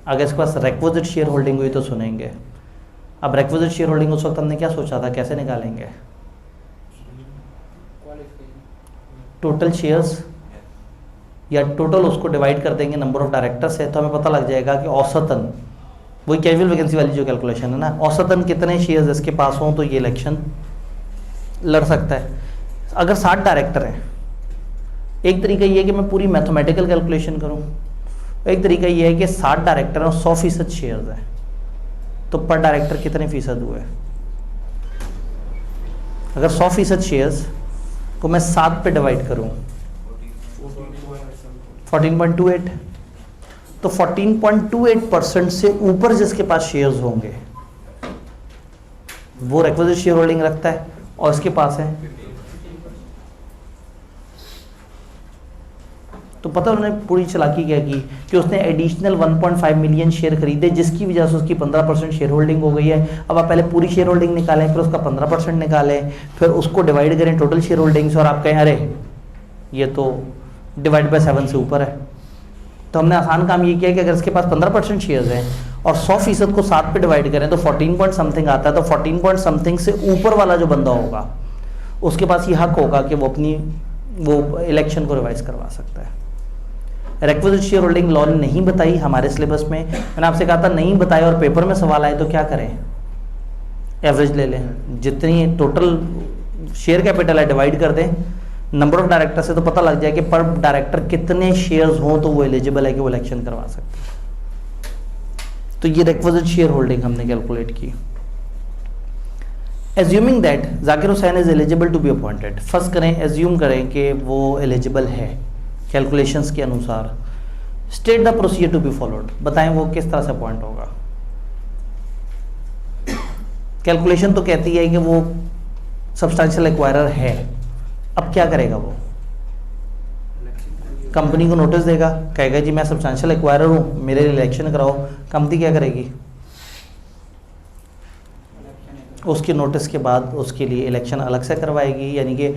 अगर इसके पास रिक्विजिट शेयर होल्डिंग हुई तो सुनेंगे। अब रिक्विजिट शेयर होल्डिंग उस वक्त हमने क्या सोचा था, कैसे निकालेंगे? टोटल शेयर्स या टोटल उसको डिवाइड कर देंगे नंबर ऑफ डायरेक्टर्स है, तो हमें पता लग जाएगा कि औसतन, वही कैजुअल वैकेंसी वाली जो कैलकुलेशन है ना, औसतन कितने शेयर्स इसके पास हों तो ये इलेक्शन लड़ सकता है। अगर 60 डायरेक्टर हैं, एक तरीका ये है कि मैं पूरी मैथमेटिकल कैलकुलेशन करूं, एक तरीका ये है कि 60 डायरेक्टर हैं और 100% शेयर्स हैं, तो पर डायरेक्टर कितने फीसद हुए? अगर 100% शेयर्स को मैं 7 पे डिवाइड करूं 14.28, तो 14.28% से ऊपर जिसके पास शेयर्स होंगे वो रिक्विजिट शेयर होल्डिंग रखता है और इसके पास है। तो पता उन्होंने पूरी चालाकी क्या की कि उसने एडिशनल 1.5 मिलियन शेयर खरीदे, जिसकी वजह से उसकी 15% शेयर होल्डिंग हो गई है। अब आप पहले पूरी शेयर होल्डिंग निकालें, फिर उसका 15% निकालें, फिर उसको डिवाइड करें टोटल शेयर होल्डिंग से और आप कहें अरे ये तो डिवाइड बाय 7 से ऊपर है। तो हमने आसान काम ये किया कि अगर इसके पास 15% शेयर्स हैं और 100% को 7 पे डिवाइड करें तो 14 पॉइंट समथिंग आता है। तो 14 पॉइंट समथिंग से ऊपर वाला जो बंदा होगा उसके पास ये हक होगा कि वो इलेक्शन को रिवाइज करवा सकता है। रिक्विजिट शेयर होल्डिंग लॉ ने नहीं बताई हमारे सिलेबस में। मैंने आपसे कहा था नहीं बताया और पेपर में सवाल आए तो क्या करें, एवरेज ले लें, जितनी टोटल शेयर कैपिटल है डिवाइड कर दें नंबर ऑफ डायरेक्टर से, तो पता लग जाए कि पर डायरेक्टर कितने शेयर्स हों तो वो एलिजिबल है कि वो इलेक्शन करवा सकते हैं। तो ये रिक्विजिट शेयर होल्डिंग हमने कैलकुलेट की। Assuming that Zakir Hussain is eligible to be appointed, first करें एज्यूम करें कि वो एलिजिबल है कैलकुलेशंस के अनुसार। State the procedure to be followed, बताएं वो किस तरह से अपॉइंट होगा। कैलकुलेशन तो कहती है कि वो सब्सटेंशियल एक्वायरर है, अब क्या करेगा वो? कंपनी को नोटिस देगा, कहेगा जी मैं सब्सटेंशियल एक्वायरर हूँ, मेरे लिए इलेक्शन कराओ। कंपनी क्या करेगी? उसके नोटिस के बाद उसके लिए इलेक्शन अलग से करवाएगी, यानी कि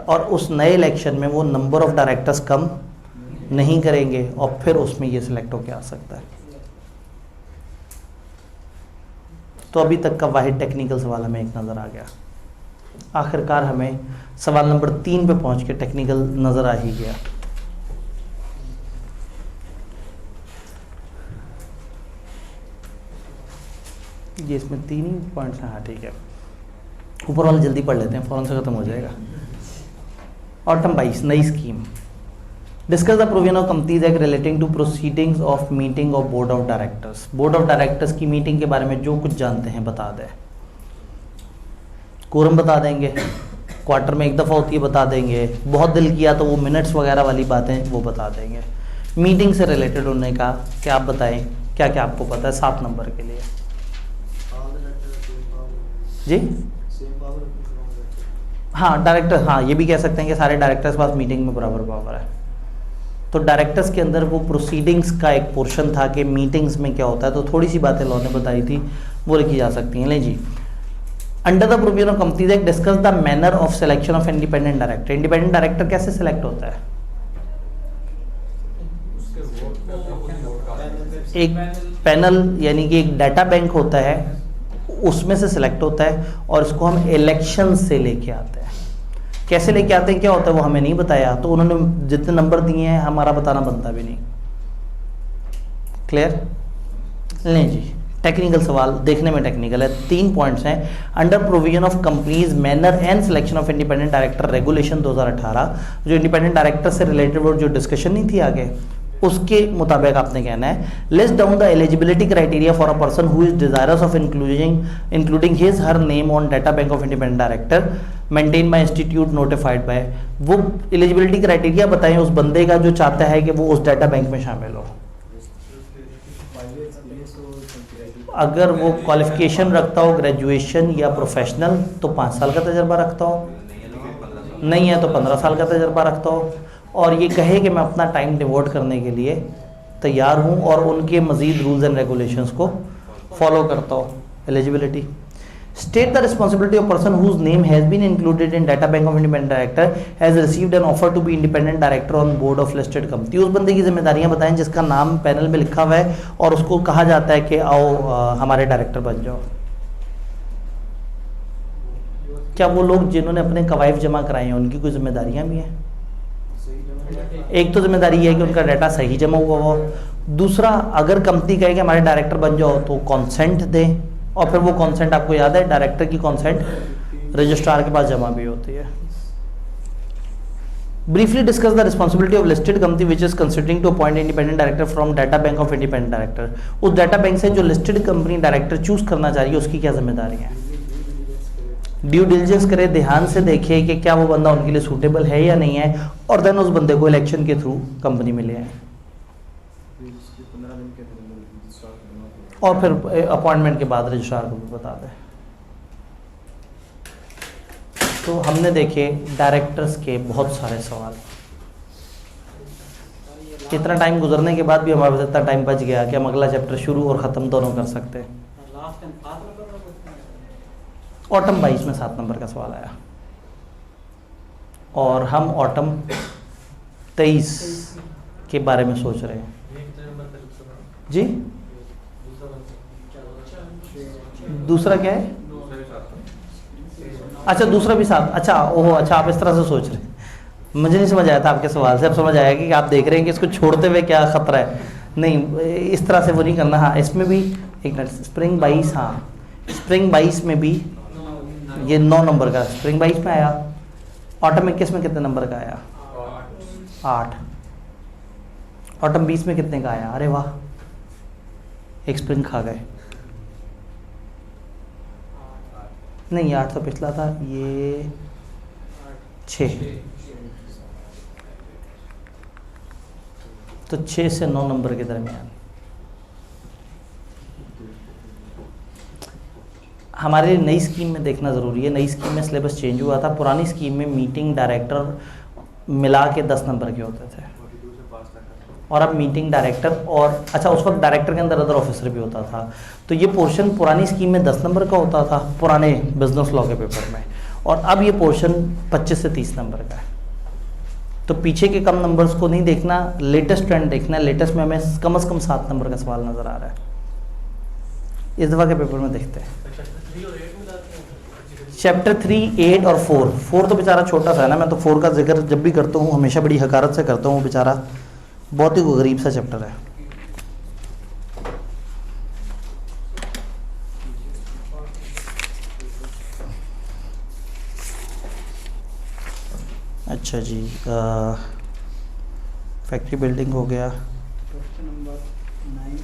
और उस नए इलेक्शन में वो नंबर ऑफ डायरेक्टर्स कम नहीं करेंगे और फिर उसमें ये सिलेक्ट होकर आ सकता है। तो अभी तक का वाहिद टेक्निकल सवाल हमें एक नज़र आ गया। आखिरकार हमें सवाल नंबर 3 पे पहुंच के टेक्निकल नज़र आ ही गया। ये इसमें 3 ही पॉइंट्स हैं। हाँ ठीक है, ऊपर वाला जल्दी पढ़ लेते हैं, फ़ौरन से ख़त्म हो जाएगा। ऑटम 22 नई स्कीम। Discuss the provision of companies act relating to proceedings of meeting of board of directors. Board of directors की मीटिंग के बारे में जो कुछ जानते हैं बता दें। कोरम बता देंगे, क्वार्टर में एक दफ़ा होती है बता देंगे, बहुत दिल किया तो वो मिनट्स वगैरह वाली बातें वो बता देंगे। मीटिंग से रिलेटेड होने का क्या आप बताएं, क्या क्या आपको पता है 7 नंबर के लिए? जी हाँ, डायरेक्टर, हाँ ये भी कह सकते हैं कि सारे डायरेक्टर्स के पास मीटिंग में बराबर पावर है। तो डायरेक्टर्स के अंदर वो प्रोसीडिंग्स का एक पोर्शन था कि मीटिंग्स में क्या होता है, तो थोड़ी सी बातें लॉ ने बताई थी वो लिखी जा सकती हैं। ले जी, under the provision of companies act discuss the manner of selection of independent director. Independent director कैसे सिलेक्ट होता है? एक पैनल यानी कि एक डाटा बैंक होता है, उसमें से सिलेक्ट होता है और इसको हम इलेक्शन से लेके आते हैं। कैसे लेके आते हैं, क्या होता है वो हमें नहीं बताया, तो उन्होंने जितने नंबर दिए हैं हमारा बताना बनता भी नहीं। क्लियर? लें जी, टेक्निकल सवाल देखने में टेक्निकल है। 3 पॉइंट्स हैं। Under provision of companies manner and selection of independent director regulation 2018, जो इंडिपेंडेंट डायरेक्टर से रिलेटेड वो जो डिस्कशन नहीं थी आगे, उसके मुताबिक आपने कहना है list down the eligibility criteria for a person who is desirous of including his her name on data bank of independent director maintain by institute notified by. वो एलिजिबिलिटी क्राइटेरिया बताएं उस बंदे का जो चाहता है कि वो उस डाटा बैंक में शामिल हो। अगर वो क्वालिफिकेशन रखता हो ग्रेजुएशन या प्रोफेशनल तो 5 साल का तजर्बा रखता हो, नहीं है तो 15 साल का तजर्बा रखता हो, और ये कहे कि मैं अपना टाइम डिवोट करने के लिए तैयार हूँ और उनके मज़ीद रूल्स एंड रेगुलेशंस को फॉलो करता हूँ। Eligibility state the responsibility of person whose name has been included in data bank of independent director has received an offer to be independent director on board of listed company. उस बंदे की जिम्मेदारियां बताएं जिसका नाम पैनल में लिखा हुआ है और उसको कहा जाता है कि आओ हमारे डायरेक्टर बन जाओ। क्या वो लोग जिन्होंने अपने कवायद जमा कराए हैं उनकी कोई जिम्मेदारियां भी हैं? एक तो जिम्मेदारी है कि उनका डाटा सही जमा हुआ हो, दूसरा अगर कंपनी कहे कि हमारे डायरेक्टर बन जाओ तो कॉन्सेंट दें, और फिर वो कॉन्सेंट आपको याद है डायरेक्टर की कॉन्सेंट रजिस्ट्रार के पास जमा भी होती है। Briefly discuss the responsibility of listed company which is considering to appoint independent director from data bank of independent director. उस डाटा बैंक से जो लिस्टेड कंपनी डायरेक्टर चूज करना चाहिए उसकी क्या जिम्मेदारी है? ड्यू डिलिजेंस करे, ध्यान से देखे कि क्या वो बंदा उनके लिए सूटेबल है या नहीं है, और देन उस बंदे को इलेक्शन के थ्रू कंपनी में ले आए, और फिर अपॉइंटमेंट के बाद रजिस्ट्रार को भी बता दें। तो हमने देखे डायरेक्टर्स के बहुत सारे सवाल। इतना टाइम गुजरने के बाद भी हमारे पास इतना टाइम बच गया कि हम अगला चैप्टर शुरू और ख़त्म दोनों कर सकते हैं। ऑटम 22 में 7 नंबर का सवाल आया और हम ऑटम 23 के बारे में सोच रहे हैं। जी दूसरा क्या है? अच्छा दूसरा भी 7। अच्छा ओहो, अच्छा आप इस तरह से सोच रहे हैं, मुझे नहीं समझ आया था आपके सवाल से। अब समझ आया कि आप देख रहे हैं कि इसको छोड़ते हुए क्या खतरा है। नहीं, इस तरह से वो नहीं करना। हाँ इसमें भी एक मिनट, स्प्रिंग 22, हाँ स्प्रिंग 22 में भी ये 9 नंबर का स्प्रिंग 22 में आया। ऑटम 21 में कितने नंबर का आया? 8। ऑटम 20 में कितने का आया? अरे वाह, एक स्प्रिंग खा गए। नहीं 8 तो पिछला था, ये 6। तो 6 से 9 नंबर के दरमियान। हमारे नई स्कीम में देखना ज़रूरी है। नई स्कीम में सिलेबस चेंज हुआ था। पुरानी स्कीम में मीटिंग डायरेक्टर मिला के 10 नंबर के होते थे। और अब मीटिंग डायरेक्टर और अच्छा उस वक्त डायरेक्टर के अंदर अदर ऑफिसर भी होता था। तो ये पोर्शन पुरानी स्कीम में 10 नंबर का होता था पुराने बिजनेस लॉ के पेपर में, और अब ये पोर्शन 25 से 30 नंबर का है। तो पीछे के कम नंबर्स को नहीं देखना, लेटेस्ट ट्रेंड देखना है। लेटेस्ट में हमें कम से कम 7 नंबर का सवाल नज़र आ रहा है इस दफ़ा के पेपर में। देखते हैं चैप्टर 3, 8 और 4 तो बेचारा छोटा सा है ना, मैं तो 4 का जिक्र जब भी करता हूँ हमेशा बड़ी हकारत से करता हूँ, बेचारा बहुत ही गरीब सा चैप्टर है। अच्छा जी, फैक्ट्री बिल्डिंग हो गया। क्वेश्चन नंबर 9,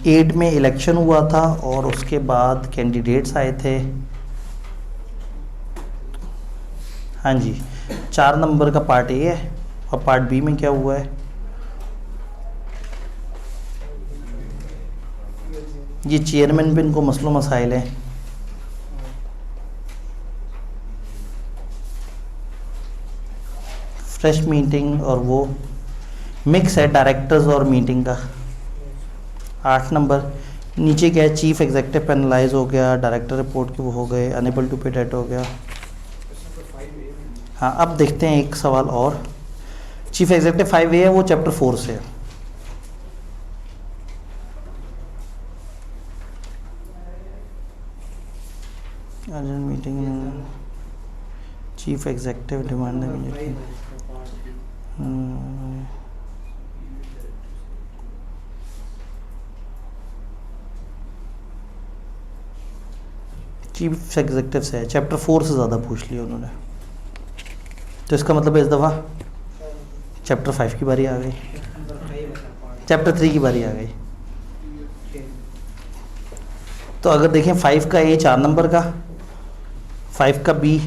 8 में इलेक्शन हुआ था और उसके बाद कैंडिडेट्स आए थे। हाँ जी, 4 नंबर का पार्ट ए है और पार्ट बी में क्या हुआ है, ये चेयरमैन पे इनको मसलों मसाइल हैं। फ्रेश मीटिंग और वो मिक्स है डायरेक्टर्स और मीटिंग का। 8 नंबर नीचे क्या है, चीफ एग्जेक्टिव पेनलाइज हो गया, डायरेक्टर रिपोर्ट के वो हो गए, अनेबल टू पे डेट हो गया। हाँ, अब देखते हैं एक सवाल और। चीफ एग्जेक्टिव 5A है, वो चैप्टर 4 से है। Urgent meeting, chief executive demand meeting. Chief executive से है, चैप्टर 4 से ज़्यादा पूछ लिया उन्होंने। तो इसका मतलब इस दफ़ा चैप्टर 5 की बारी आ गई, चैप्टर 3 की बारी आ गई। तो अगर देखें 5 का ए 4 नंबर का, 5 का बी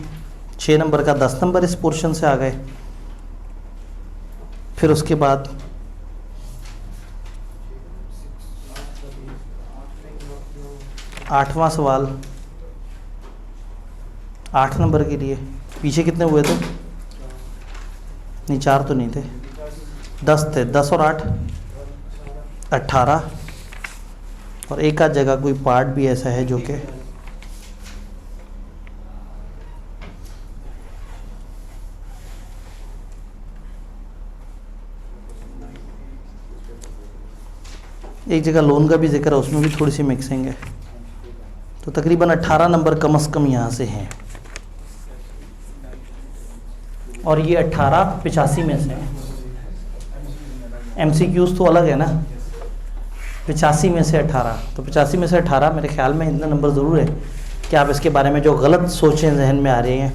6 नंबर का, 10 नंबर इस पोर्शन से आ गए। फिर उसके बाद आठवां सवाल 8 नंबर के लिए, पीछे कितने हुए थे? नहीं, 4 तो नहीं थे, 10 थे। 10 और 8 18, और एक आध जगह कोई पार्ट भी ऐसा है जो कि एक जगह लोन का भी जिक्र है, उसमें भी थोड़ी सी मिक्सिंग है। तो तकरीबन 18 नंबर कम से कम यहाँ से हैं, और ये 18 85 में से हैं। MCQs तो अलग है ना, 85 में से 18, तो 85 में से 18 मेरे ख्याल में इतने नंबर ज़रूर है कि आप इसके बारे में जो गलत सोचें जहन में आ रहे हैं